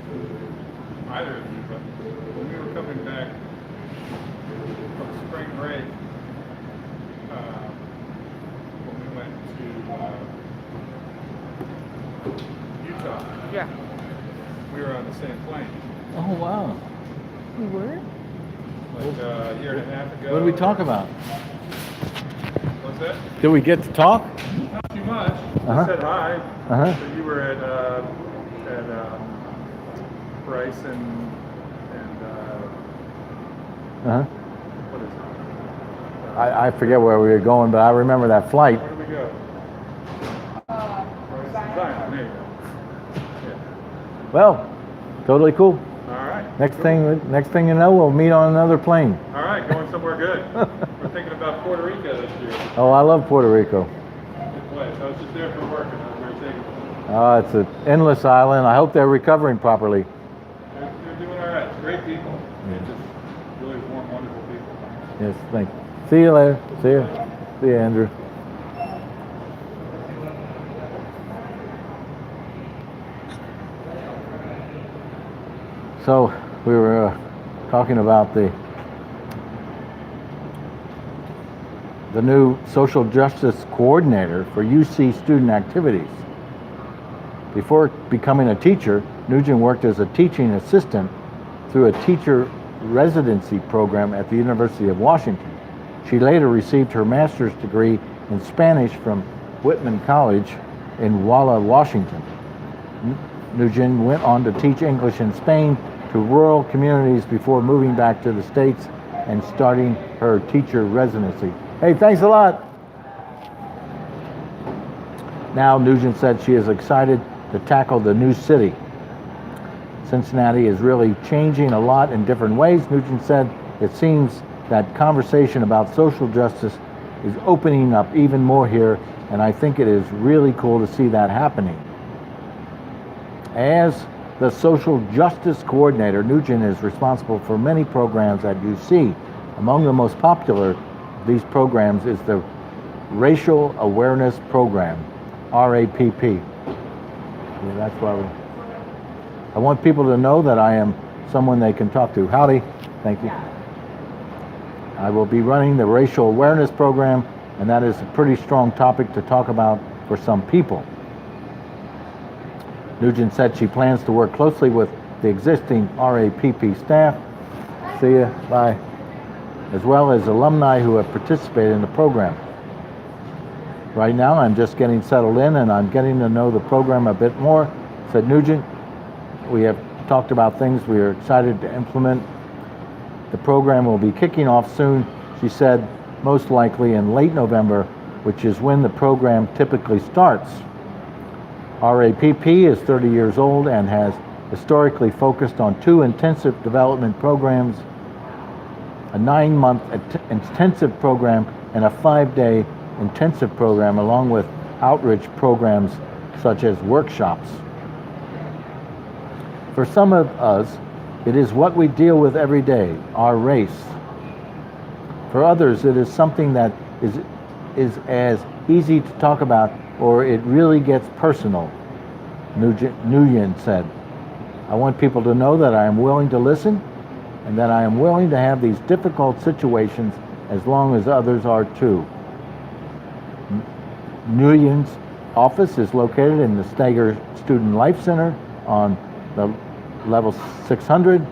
S6: either of you, but when we were coming back from spring break, when we went to Utah,
S7: Yeah.
S6: we were on the same plane.
S1: Oh, wow.
S7: We were?
S6: Like a year and a half ago.
S1: What did we talk about?
S6: What's that?
S1: Did we get to talk?
S6: Not too much.
S1: Uh-huh.
S6: I said hi.
S1: Uh-huh.
S6: So you were at Bryce and
S1: Uh-huh.
S6: what is it?
S1: I forget where we were going, but I remember that flight.
S6: Where did we go? Zion. There you go. Yeah.
S1: Well, totally cool.
S6: All right.
S1: Next thing you know, we'll meet on another plane.
S6: All right, going somewhere good. We're thinking about Puerto Rico this year.
S1: Oh, I love Puerto Rico.
S6: Good place. I was just there for work, and we were taking.
S1: It's an endless island. I hope they're recovering properly.
S6: They're doing all right. Great people. They're just really warm, wonderful people.
S1: Yes, thank you. See you later. See you. See you, Andrew. So we were talking about the new social justice coordinator for UC student activities. Before becoming a teacher, Nugent worked as a teaching assistant through a teacher residency program at the University of Washington. She later received her master's degree in Spanish from Whitman College in Walla, Washington. Nugent went on to teach English in Spain to rural communities before moving back to the States and starting her teacher residency. Hey, thanks a lot. Now, Nugent said she is excited to tackle the new city. Cincinnati is really changing a lot in different ways. Nugent said it seems that conversation about social justice is opening up even more here, and I think it is really cool to see that happening. As the social justice coordinator, Nugent is responsible for many programs at UC. Among the most popular of these programs is the Racial Awareness Program, RAPP. Yeah, that's why I want people to know that I am someone they can talk to. Howdy. Thank you. I will be running the Racial Awareness Program, and that is a pretty strong topic to talk about for some people. Nugent said she plans to work closely with the existing RAPP staff, see ya, bye, as well as alumni who have participated in the program. Right now, I'm just getting settled in and I'm getting to know the program a bit more, said Nugent. We have talked about things we are excited to implement. The program will be kicking off soon, she said, most likely in late November, which is when the program typically starts. RAPP is 30 years old and has historically focused on 2 intensive development programs, a 9-month intensive program and a 5-day intensive program, along with outreach programs such as workshops. For some of us, it is what we deal with every day, our race. For others, it is something that is is as easy to talk about, or it really gets personal, Nguyen said. I want people to know that I am willing to listen and that I am willing to have these difficult situations as long as others are too. Nguyen's office is located in the Stager Student Life Center on the level 600,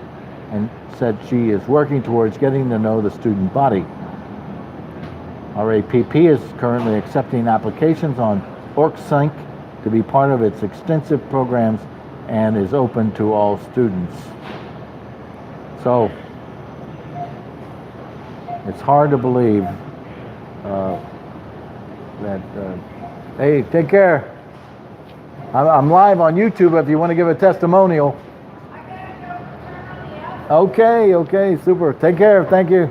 S1: and said she is working towards getting to know the student body. RAPP is currently accepting applications on OrgSync to be part of its extensive programs and is open to all students. So, it's hard to believe that, hey, take care. I'm live on YouTube if you want to give a testimonial. Okay, super. Take care, thank you.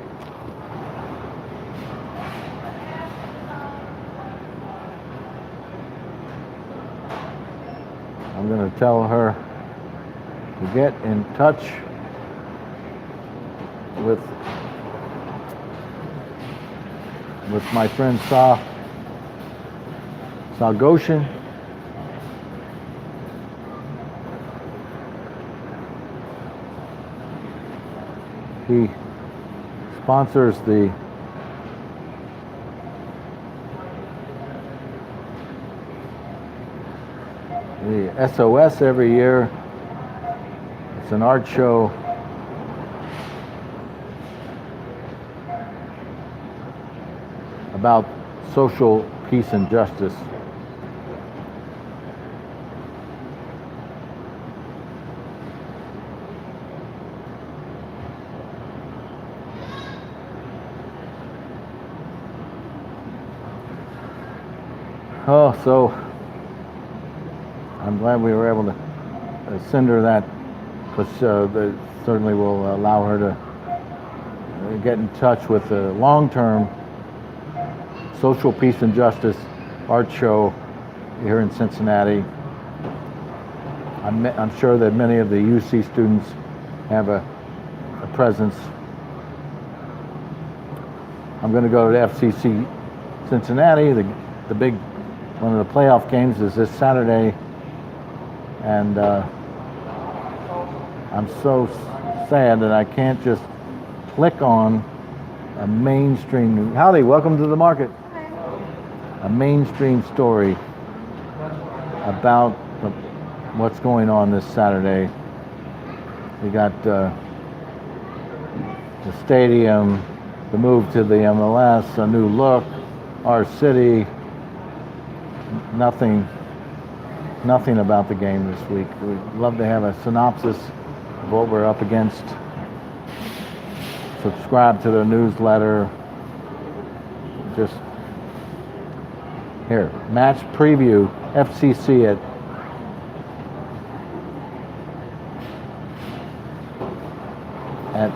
S1: I'm going to tell her to get in touch with my friend Goshen. He sponsors the SOS every year. It's an art show about social peace and justice. Oh, so I'm glad we were able to send her that, because that certainly will allow her to get in touch with the long-term social peace and justice art show here in Cincinnati. I'm sure that many of the UC students have a presence. I'm going to go to the FCC Cincinnati. The big one of the playoff games is this Saturday, and I'm so sad that I can't just click on a mainstream. Howdy, welcome to the market. A mainstream story about what's going on this Saturday. We got the stadium, the move to the MLS, a new look, our city. Nothing about the game this week. We'd love to have a synopsis of what we're up against. Subscribe to the newsletter. Just here, match preview, FCC at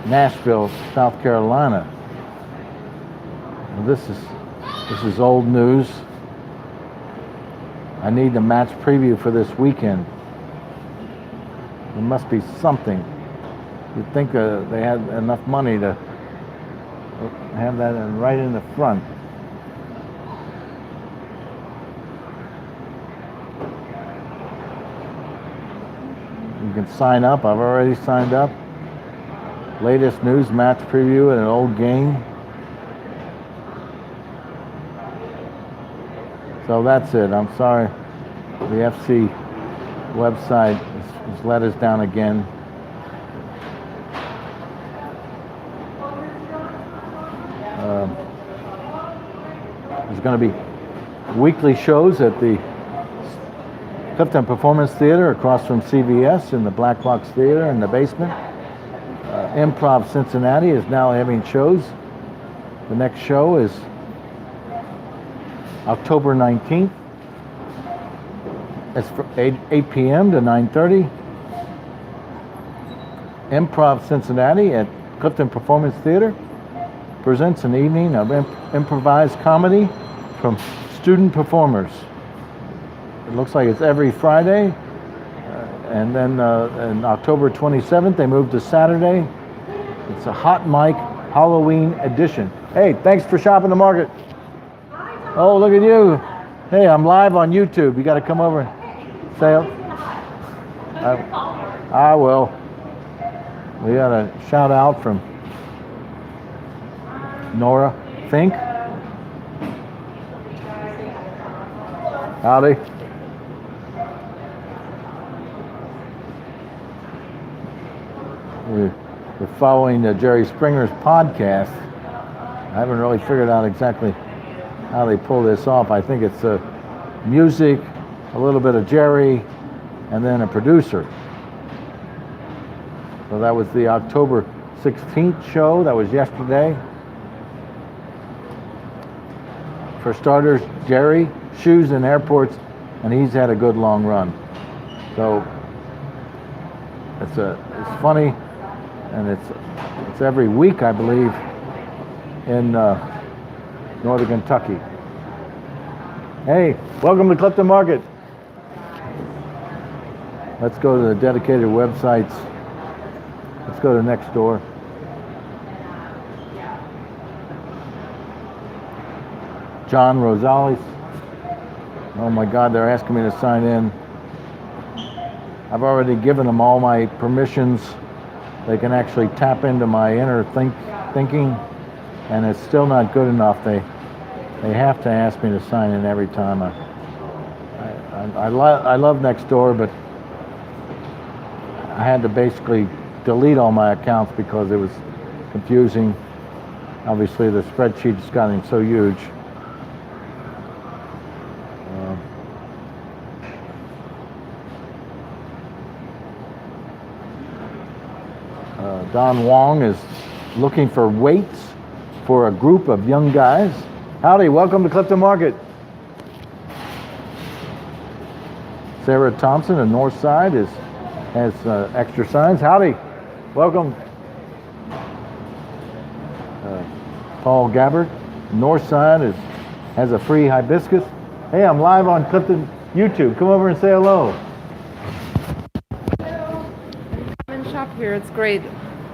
S1: Nashville, South Carolina. Well, this is old news. I need the match preview for this weekend. There must be something. You'd think they had enough money to have that right in the front. You can sign up. I've already signed up. Latest news, match preview at an old game. So that's it. I'm sorry. The FC website has let us down again. There's going to be weekly shows at the Clifton Performance Theater across from CVS in the Black Box Theater in the basement. Improv Cincinnati is now having shows. The next show is October 19th. It's from 8 p.m. to 9:30. Improv Cincinnati at Clifton Performance Theater presents an evening of improvised comedy from student performers. It looks like it's every Friday. And then on October 27th, they moved to Saturday. It's a hot mic Halloween edition. Hey, thanks for shopping the market. Oh, look at you. Hey, I'm live on YouTube. You got to come over and say it. I will. We got a shout out from Nora Fink. Howdy. We're following Jerry Springer's podcast. I haven't really figured out exactly how they pull this off. I think it's music, a little bit of Jerry, and then a producer. So that was the October 16th show. That was yesterday. For starters, Jerry, shoes in airports, and he's had a good long run. So it's funny, and it's every week, I believe, in Northern Kentucky. Hey, welcome to Clifton Market. Let's go to the dedicated websites. Let's go to NextDoor. John Rosales. Oh my God, they're asking me to sign in. I've already given them all my permissions. They can actually tap into my inner thinking, and it's still not good enough. They have to ask me to sign in every time. I love NextDoor, but I had to basically delete all my accounts because it was confusing. Obviously, the spreadsheet's gotten so huge. Don Wong is looking for weights for a group of young guys. Howdy, welcome to Clifton Market. Sarah Thompson of Northside has extra signs. Howdy, welcome. Paul Gabbard, Northside has a free hibiscus. Hey, I'm live on Clifton YouTube. Come over and say hello.
S7: Come and shop here. It's great.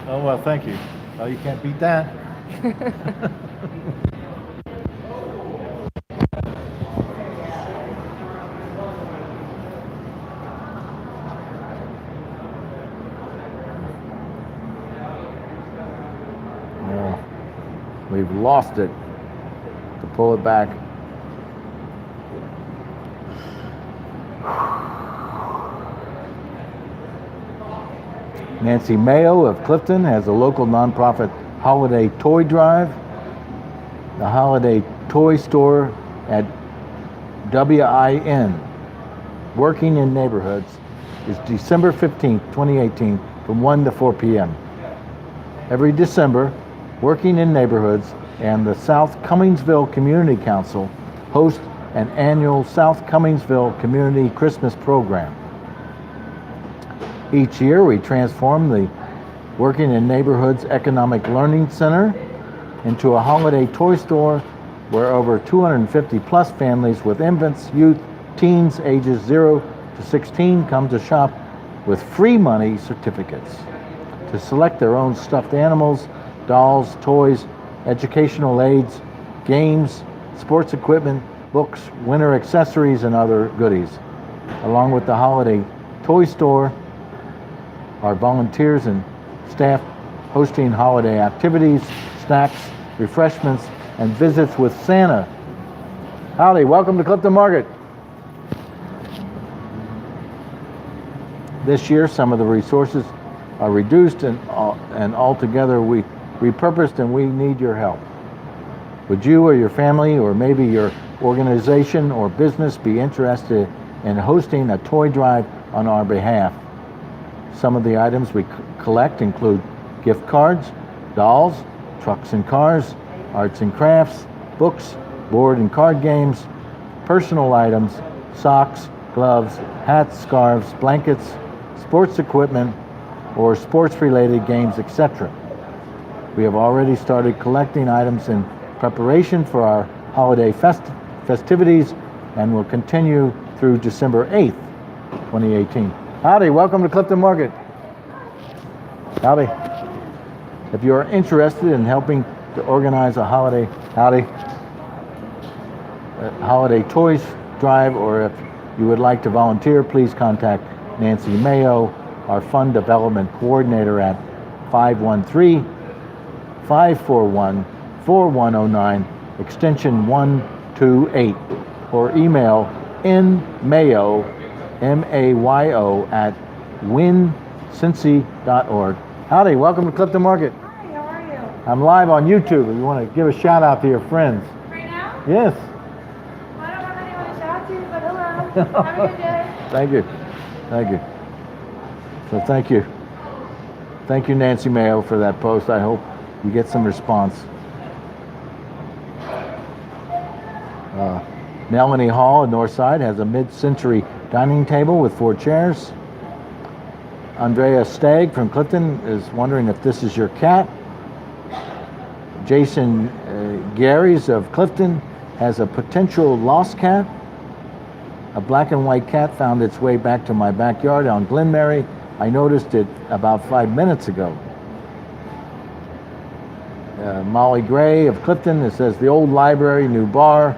S1: Oh, well, thank you. Oh, you can't beat that. We've lost it. To pull it back. Nancy Mayo of Clifton has a local nonprofit holiday toy drive. The holiday toy store at WIN, Working in Neighborhoods, is December 15th, 2018, from 1 to 4 p.m. Every December, Working in Neighborhoods and the South Cummingsville Community Council host an annual South Cummingsville Community Christmas program. Each year, we transform the Working in Neighborhoods Economic Learning Center into a holiday toy store where over 250 plus families with infants, youth, teens ages 0 to 16 come to shop with free money certificates to select their own stuffed animals, dolls, toys, educational aids, games, sports equipment, books, winter accessories, and other goodies. Along with the holiday toy store, our volunteers and staff hosting holiday activities, snacks, refreshments, and visits with Santa. Howdy, welcome to Clifton Market. This year, some of the resources are reduced and altogether we repurposed, and we need your help. Would you or your family or maybe your organization or business be interested in hosting a toy drive on our behalf? Some of the items we collect include gift cards, dolls, trucks and cars, arts and crafts, books, board and card games, personal items, socks, gloves, hats, scarves, blankets, sports equipment, or sports-related games, etc. We have already started collecting items in preparation for our holiday festivities and will continue through December 8th, 2018. Howdy, welcome to Clifton Market. Howdy. If you are interested in helping to organize a holiday, howdy. holiday toys drive, or if you would like to volunteer, please contact Nancy Mayo, our fund development coordinator, at 513-541-4109, extension 128, or email nmayo, M-A-Y-O, at wincincy.org. Howdy, welcome to Clifton Market.
S5: Hi, how are you?
S1: I'm live on YouTube. If you want to give a shout out to your friends.
S5: Right now?
S1: Yes.
S5: Well, I don't have anyone to shout to, but hello. Have a good day.
S1: Thank you. Thank you. So thank you. Thank you, Nancy Mayo, for that post. I hope you get some response. Melanie Hall in Northside has a mid-century dining table with 4 chairs. Andrea Stagg from Clifton is wondering if this is your cat. Jason Garys of Clifton has a potential lost cat. A black and white cat found its way back to my backyard on Glenmary. I noticed it about 5 minutes ago. Molly Gray of Clifton, it says the old library, new bar.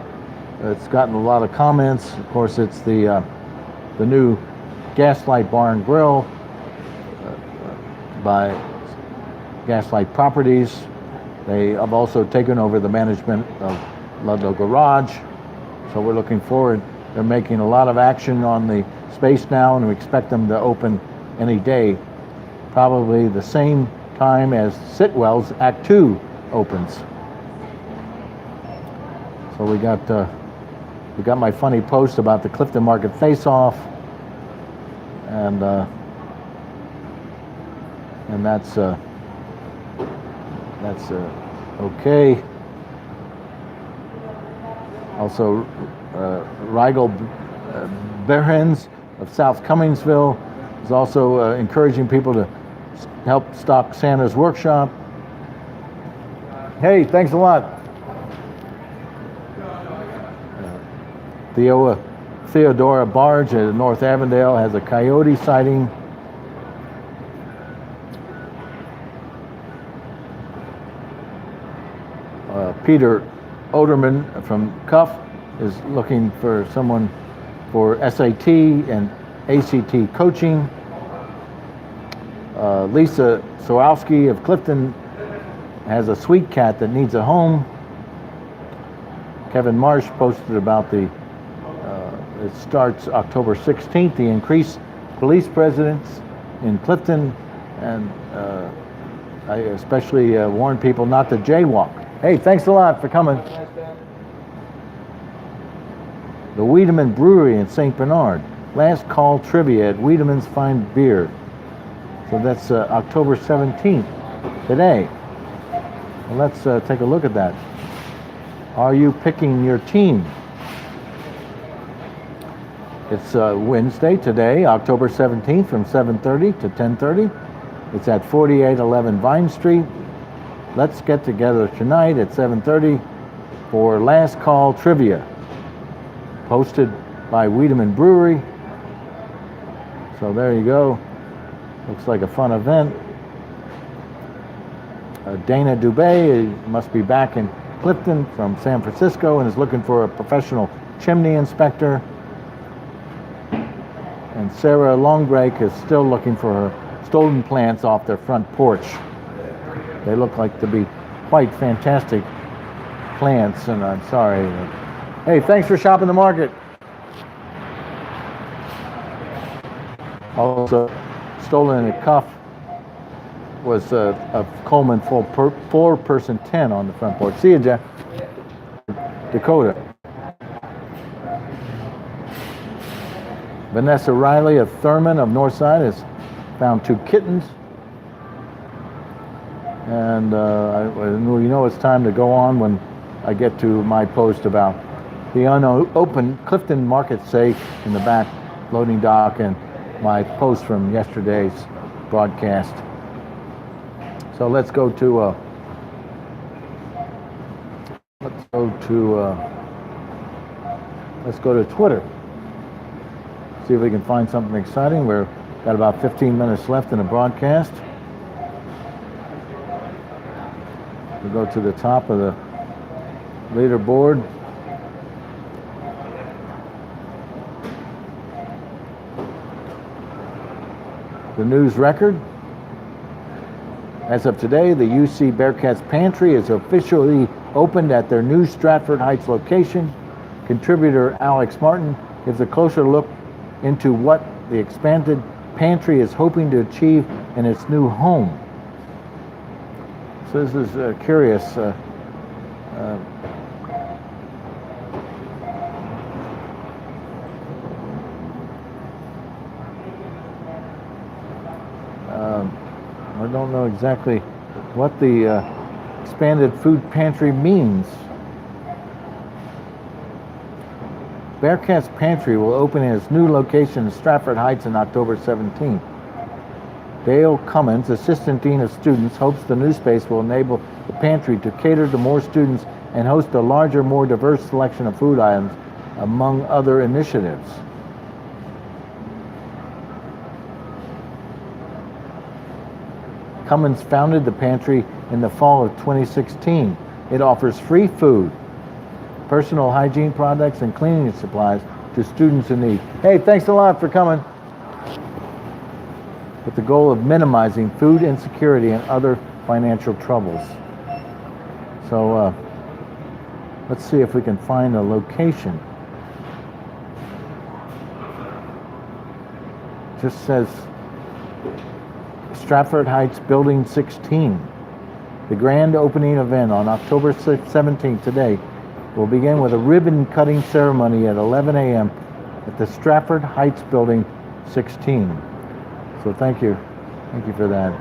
S1: It's gotten a lot of comments. Of course, it's the new Gaslight Bar and Grill by Gaslight Properties. They have also taken over the management of Ludlow Garage. So we're looking forward. They're making a lot of action on the space now, and we expect them to open any day, probably the same time as Sitwell's Act 2 opens. So we got my funny post about the Clifton Market face-off, and that's okay. Also, Rigel Behrens of South Cummingsville is also encouraging people to help stock Santa's workshop. Hey, thanks a lot. Theodora Barge at North Avondale has a coyote sighting. Peter Oderman from Cuff is looking for someone for SAT and ACT coaching. Lisa Sorowski of Clifton has a sweet cat that needs a home. Kevin Marsh posted about it starts October 16th, the increased police presence in Clifton, and I especially warn people not to jaywalk. Hey, thanks a lot for coming. The Wiedemann Brewery in St. Bernard. Last call trivia at Wiedemann's Fine Beer. So that's October 17th, today. Well, let's take a look at that. Are you picking your team? It's Wednesday, today, October 17th, from 7:30 to 10:30. It's at 4811 Vine Street. Let's get together tonight at 7:30 for Last Call Trivia, posted by Wiedemann Brewery. So there you go. Looks like a fun event. Dana Dubé must be back in Clifton from San Francisco and is looking for a professional chimney inspector. And Sarah Longbrake is still looking for her stolen plants off their front porch. They look like to be quite fantastic plants, and I'm sorry. Hey, thanks for shopping the market. Also, stolen in a cuff was a Coleman four-person 10 on the front porch. See you, Jeff. Dakota. Vanessa Riley of Thurman of Northside has found 2 kittens. And we know it's time to go on when I get to my post about the unopened Clifton Market safe in the back loading dock and my post from yesterday's broadcast. So let's go to Twitter. See if we can find something exciting. We've got about 15 minutes left in the broadcast. We go to the top of the leaderboard. the news record. As of today, the UC Bearcats Pantry is officially opened at their new Stratford Heights location. Contributor Alex Martin gives a closer look into what the expanded pantry is hoping to achieve in its new home. So this is curious. I don't know exactly what the expanded food pantry means. Bearcats Pantry will open in its new location in Strafford Heights on October 17th. Dale Cummins, Assistant Dean of Students, hopes the new space will enable the pantry to cater to more students and host a larger, more diverse selection of food items, among other initiatives. Cummins founded the pantry in the fall of 2016. It offers free food, personal hygiene products, and cleaning supplies to students in need. Hey, thanks a lot for coming. With the goal of minimizing food insecurity and other financial troubles. So let's see if we can find a location. Just says Stratford Heights Building 16. The grand opening event on October 17th today will begin with a ribbon cutting ceremony at 11 a.m. at the Stratford Heights Building 16. So thank you for that.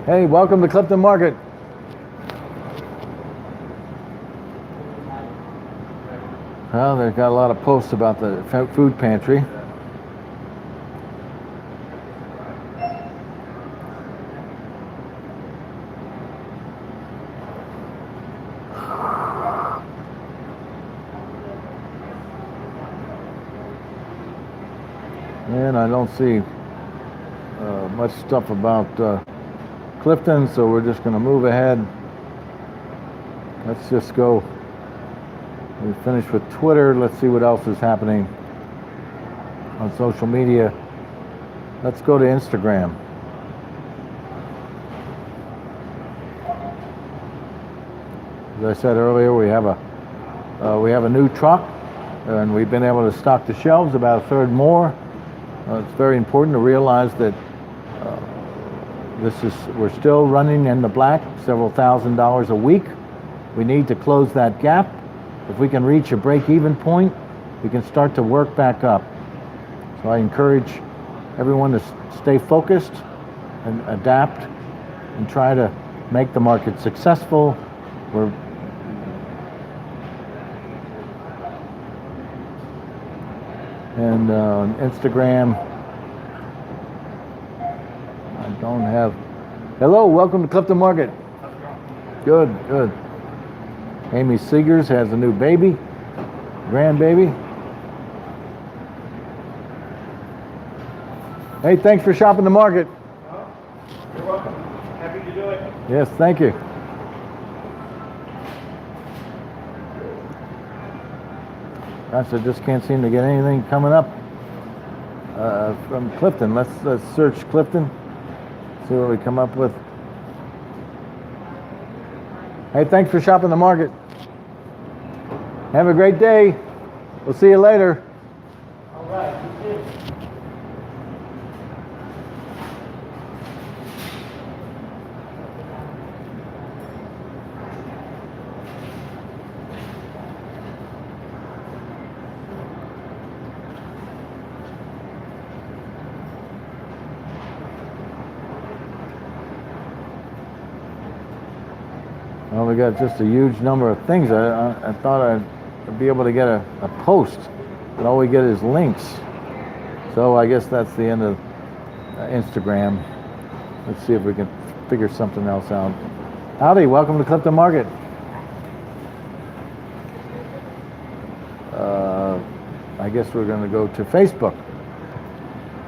S1: Hey, welcome to Clifton Market. Well, they've got a lot of posts about the food pantry. And I don't see much stuff about Clifton, so we're just going to move ahead. Let's just go. We finished with Twitter. Let's see what else is happening on social media. Let's go to Instagram. As I said earlier, we have a new truck, and we've been able to stock the shelves about a third more. It's very important to realize that we're still running in the black, several $1,000s a week. We need to close that gap. If we can reach a break-even point, we can start to work back up. So I encourage everyone to stay focused and adapt and try to make the market successful. And on Instagram, I don't have. Hello, welcome to Clifton Market. Good, good. Amy Seegers has a new baby, grandbaby. Hey, thanks for shopping the market.
S6: You're welcome. Happy to do it.
S1: Yes, thank you. Gosh, I just can't seem to get anything coming up from Clifton. Let's search Clifton, see what we come up with. Hey, thanks for shopping the market. Have a great day. We'll see you later.
S6: All right.
S1: Well, we got just a huge number of things. I thought I'd be able to get a post, but all we get is links. So I guess that's the end of Instagram. Let's see if we can figure something else out. Howdy, welcome to Clifton Market. guess we're going to go to Facebook.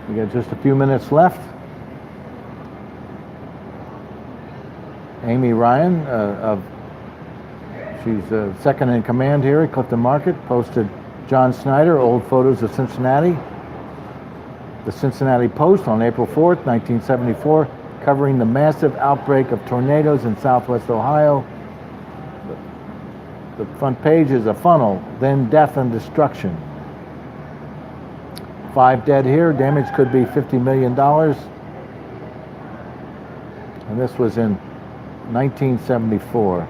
S1: We got just a few minutes left. Amy Ryan, she's second in command here at Clifton Market, posted John Snyder, old photos of Cincinnati. The Cincinnati Post on April 4th, 1974, covering the massive outbreak of tornadoes in southwest Ohio. The front page is a funnel, then death and destruction. 5 dead here, damage could be $50 million. And this was in 1974.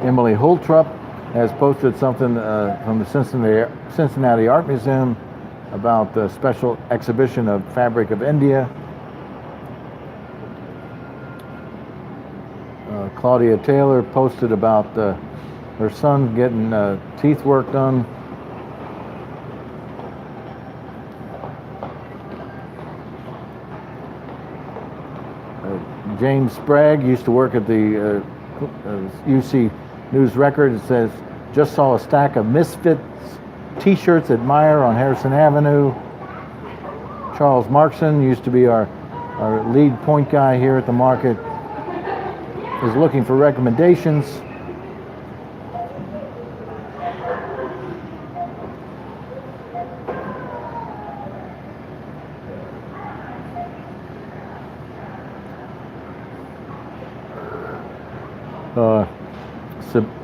S1: Emily Holtrup has posted something from the Cincinnati Art Museum about the special exhibition of Fabric of India. Claudia Taylor posted about her son getting teeth work done. James Sprague used to work at the UC News Record. It says, just saw a stack of Misfits t-shirts at Meyer on Harrison Avenue. Charles Markson used to be our lead point guy here at the market, is looking for recommendations.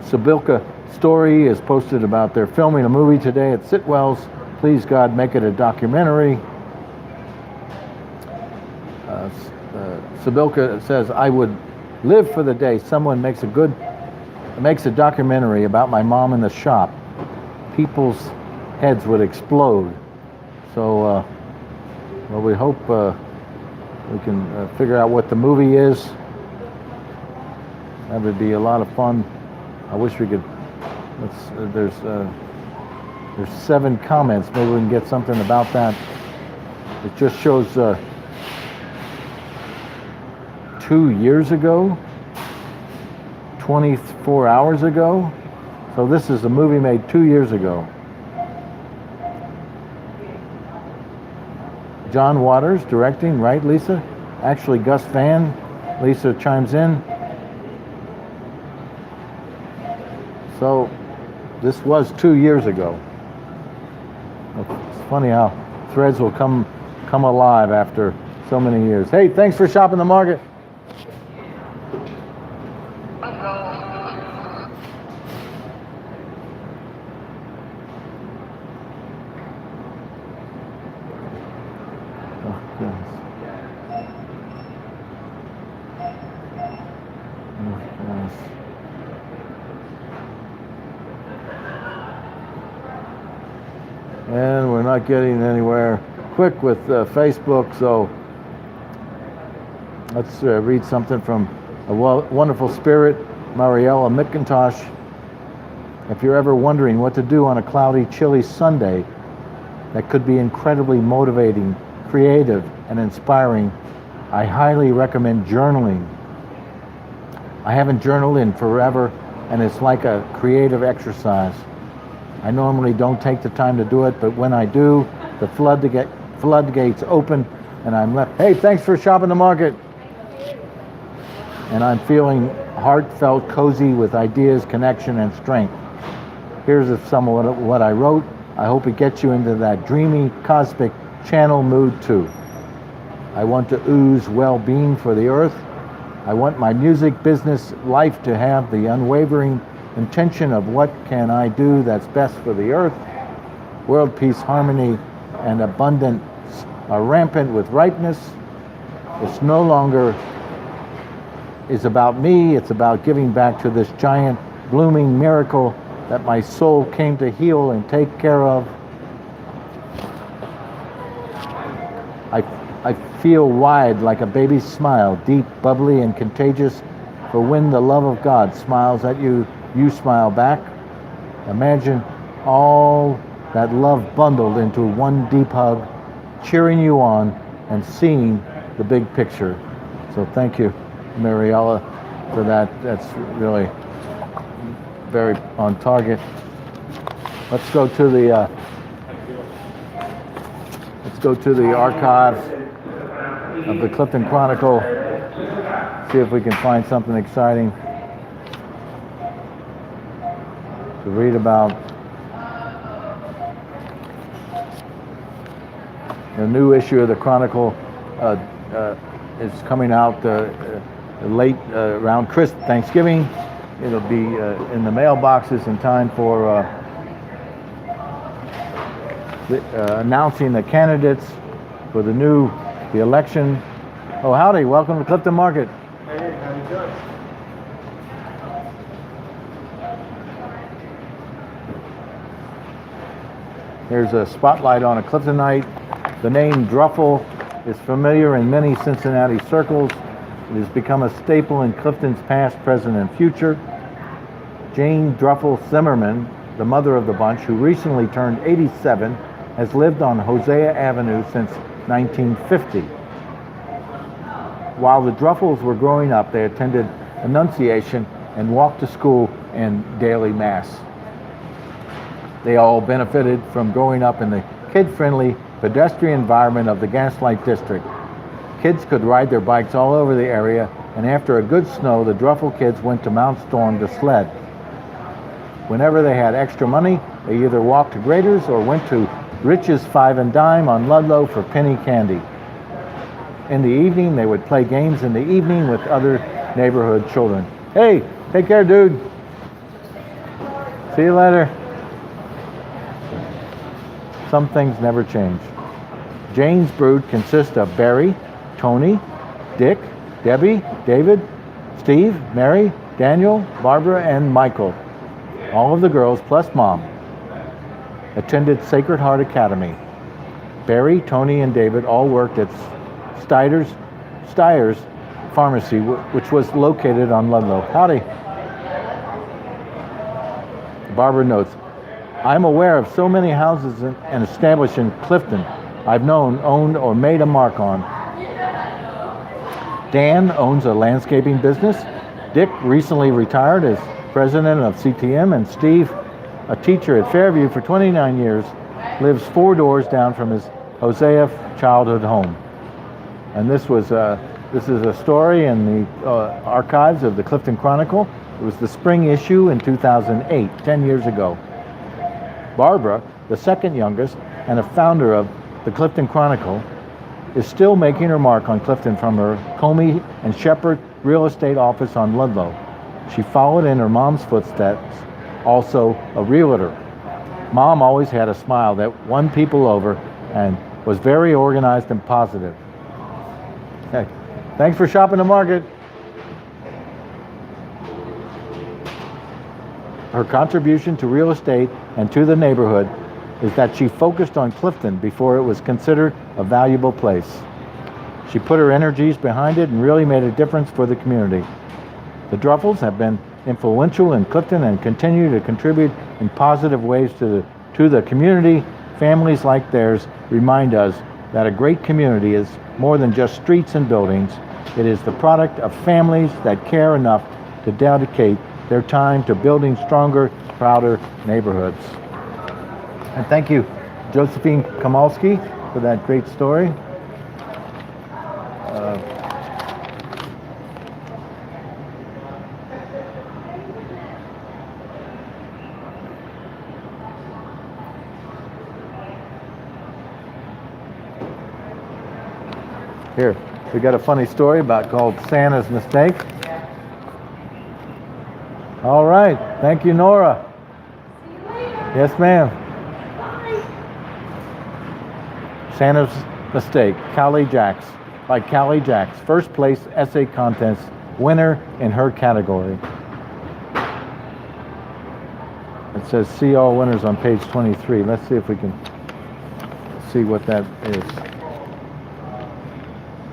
S1: Sibilka Story is posted about they're filming a movie today at Sitwell's. Please God, make it a documentary. Sibilka says, I would live for the day someone makes a documentary about my mom in the shop. People's heads would explode. So, well, we hope we can figure out what the movie is. That would be a lot of fun. I wish we could. There's 7 comments. Maybe we can get something about that. It just shows 2 years ago, 24 hours ago. So this is a movie made 2 years ago. John Waters directing, right, Lisa? Actually, Gus Van. Lisa chimes in. So this was 2 years ago. It's funny how threads will come alive after so many years. Hey, thanks for shopping the market. And we're not getting anywhere quick with Facebook, so let's read something from a wonderful spirit, Marielle McIntosh. If you're ever wondering what to do on a cloudy, chilly Sunday that could be incredibly motivating, creative, and inspiring, I highly recommend journaling. I haven't journaled in forever, and it's like a creative exercise. I normally don't take the time to do it, but when I do, the floodgates open, and I'm left, hey, thanks for shopping the market. And I'm feeling heartfelt, cozy with ideas, connection, and strength. Here's some of what I wrote. I hope it gets you into that dreamy, cosmic channel mood too. I want to ooze well-being for the earth. I want my music business life to have the unwavering intention of what can I do that's best for the earth. World peace, harmony, and abundance are rampant with ripeness. It's no longer is about me, it's about giving back to this giant blooming miracle that my soul came to heal and take care of. I feel wide like a baby's smile, deep, bubbly, and contagious. For when the love of God smiles at you, you smile back. Imagine all that love bundled into one deep hug, cheering you on and seeing the big picture. So thank you, Marielle, for that. That's really very on target. Let's go to the archives of the Clifton Chronicle. See if we can find something exciting to read about. The new issue of the Chronicle is coming out late around Thanksgiving. It'll be in the mailboxes in time for announcing the candidates for the election. Oh, howdy! Welcome to Clifton Market.
S8: Hey, how you doing?
S1: Here's a spotlight on a Cliftonite. The name Druffel is familiar in many Cincinnati circles. It has become a staple in Clifton's past, present, and future. Jane Druffel Zimmerman, the mother of the bunch, who recently turned 87, has lived on Hosea Avenue since 1950. While the Druffels were growing up, they attended Annunciation and walked to school and daily mass. They all benefited from growing up in the kid-friendly pedestrian environment of the Gaslight District. Kids could ride their bikes all over the area, and after a good snow, the Druffel kids went to Mount Storm to sled. Whenever they had extra money, they either walked to Graeter's or went to Rich's Five and Dime on Ludlow for penny candy. In the evening, they would play games in the evening with other neighborhood children. Hey, take care, dude. See you later. Some things never change. Jane's brood consists of Barry, Tony, Dick, Debbie, David, Steve, Mary, Daniel, Barbara, and Michael. All of the girls, plus Mom, attended Sacred Heart Academy. Barry, Tony, and David all worked at Steyer's Pharmacy, which was located on Ludlow. Howdy. Barbara notes, I'm aware of so many houses and established in Clifton I've known, owned, or made a mark on. Dan owns a landscaping business. Dick recently retired as president of CTM, and Steve, a teacher at Fairview for 29 years, lives 4 doors down from his Hosea childhood home. And this is a story in the archives of the Clifton Chronicle. It was the spring issue in 2008, 10 years ago. Barbara, the second youngest and a founder of the Clifton Chronicle, is still making her mark on Clifton from her Comey and Shepherd real estate office on Ludlow. She followed in her mom's footsteps, also a realtor. Mom always had a smile that won people over and was very organized and positive. Hey, thanks for shopping the market. Her contribution to real estate and to the neighborhood is that she focused on Clifton before it was considered a valuable place. She put her energies behind it and really made a difference for the community. The Druffels have been influential in Clifton and continue to contribute in positive ways to the community. Families like theirs remind us that a great community is more than just streets and buildings. It is the product of families that care enough to dedicate their time to building stronger, prouder neighborhoods. And thank you, Josephine Kamalski, for that great story. Here, we got a funny story called Santa's Mistake. All right, thank you, Nora. Yes, ma'am. Santa's Mistake, Calle Jacks, by Calle Jacks, first place essay contest winner in her category. It says see all winners on page 23. Let's see if we can see what that is.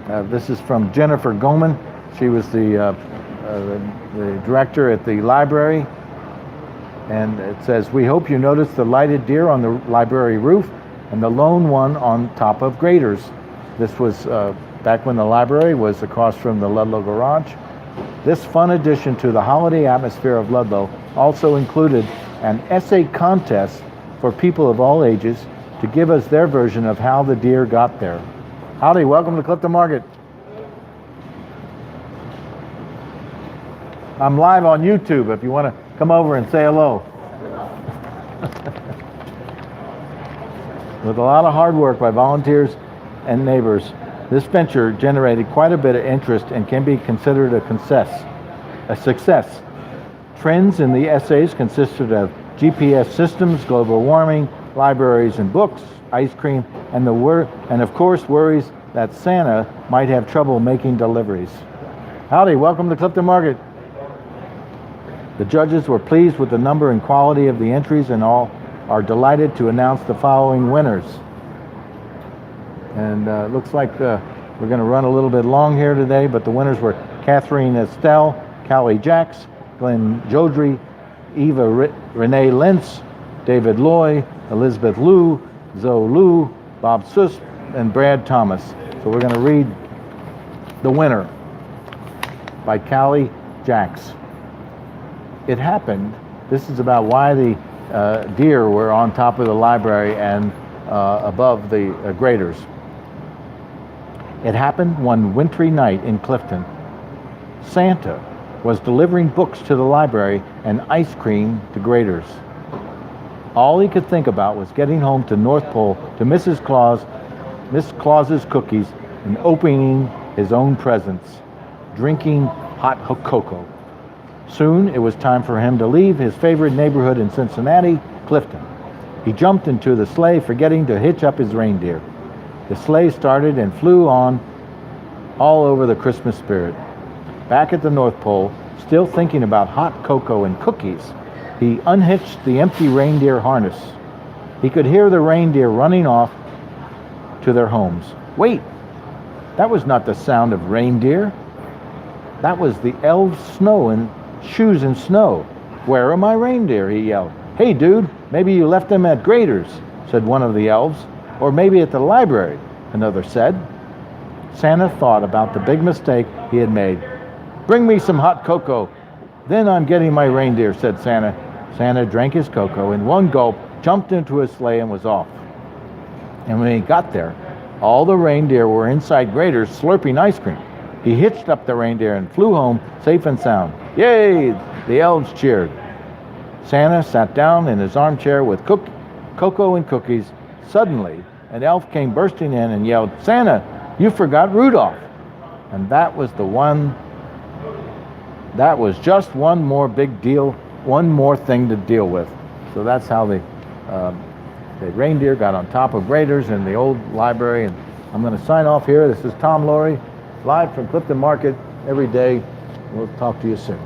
S1: This is from Jennifer Goman. She was the director at the library. And it says, we hope you noticed the lighted deer on the library roof and the lone one on top of Graeter's. This was back when the library was across from the Ludlow garage. This fun addition to the holiday atmosphere of Ludlow also included an essay contest for people of all ages to give us their version of how the deer got there. Howdy, welcome to Clifton Market. I'm live on YouTube if you want to come over and say hello. With a lot of hard work by volunteers and neighbors, this venture generated quite a bit of interest and can be considered a success. Trends in the essays consisted of GPS systems, global warming, libraries and books, ice cream, and of course worries that Santa might have trouble making deliveries. Howdy, welcome to Clifton Market. The judges were pleased with the number and quality of the entries and all are delighted to announce the following winners. And looks like we're going to run a little bit long here today, but the winners were Catherine Estelle, Calle Jacks, Glenn Jodry, Eva Renee Lentz, David Loy, Elizabeth Liu, Zoe Liu, Bob Sus, and Brad Thomas. So we're going to read the winner by Calle Jacks. It happened, this is about why the deer were on top of the library and above the Graeters. It happened one wintry night in Clifton. Santa was delivering books to the library and ice cream to Graeters. All he could think about was getting home to North Pole to Miss Claus's cookies and opening his own presents, drinking hot cocoa. Soon it was time for him to leave his favorite neighborhood in Cincinnati, Clifton. He jumped into the sleigh, forgetting to hitch up his reindeer. The sleigh started and flew on all over the Christmas spirit. Back at the North Pole, still thinking about hot cocoa and cookies, he unhitched the empty reindeer harness. He could hear the reindeer running off to their homes. Wait, that was not the sound of reindeer. That was the elves' shoes in snow. Where are my reindeer? He yelled. Hey dude, maybe you left them at Graeter's, said one of the elves. Or maybe at the library, another said. Santa thought about the big mistake he had made. Bring me some hot cocoa, then I'm getting my reindeer, said Santa. Santa drank his cocoa in one gulp, jumped into his sleigh and was off. And when he got there, all the reindeer were inside Graeter's slurping ice cream. He hitched up the reindeer and flew home safe and sound. Yay! The elves cheered. Santa sat down in his armchair with cocoa and cookies. Suddenly, an elf came bursting in and yelled, Santa, you forgot Rudolph. And that was just one more big deal, one more thing to deal with. So that's how the reindeer got on top of Graeter's in the old library. And I'm going to sign off here. This is Tom Lohre, live from Clifton Market every day. We'll talk to you soon.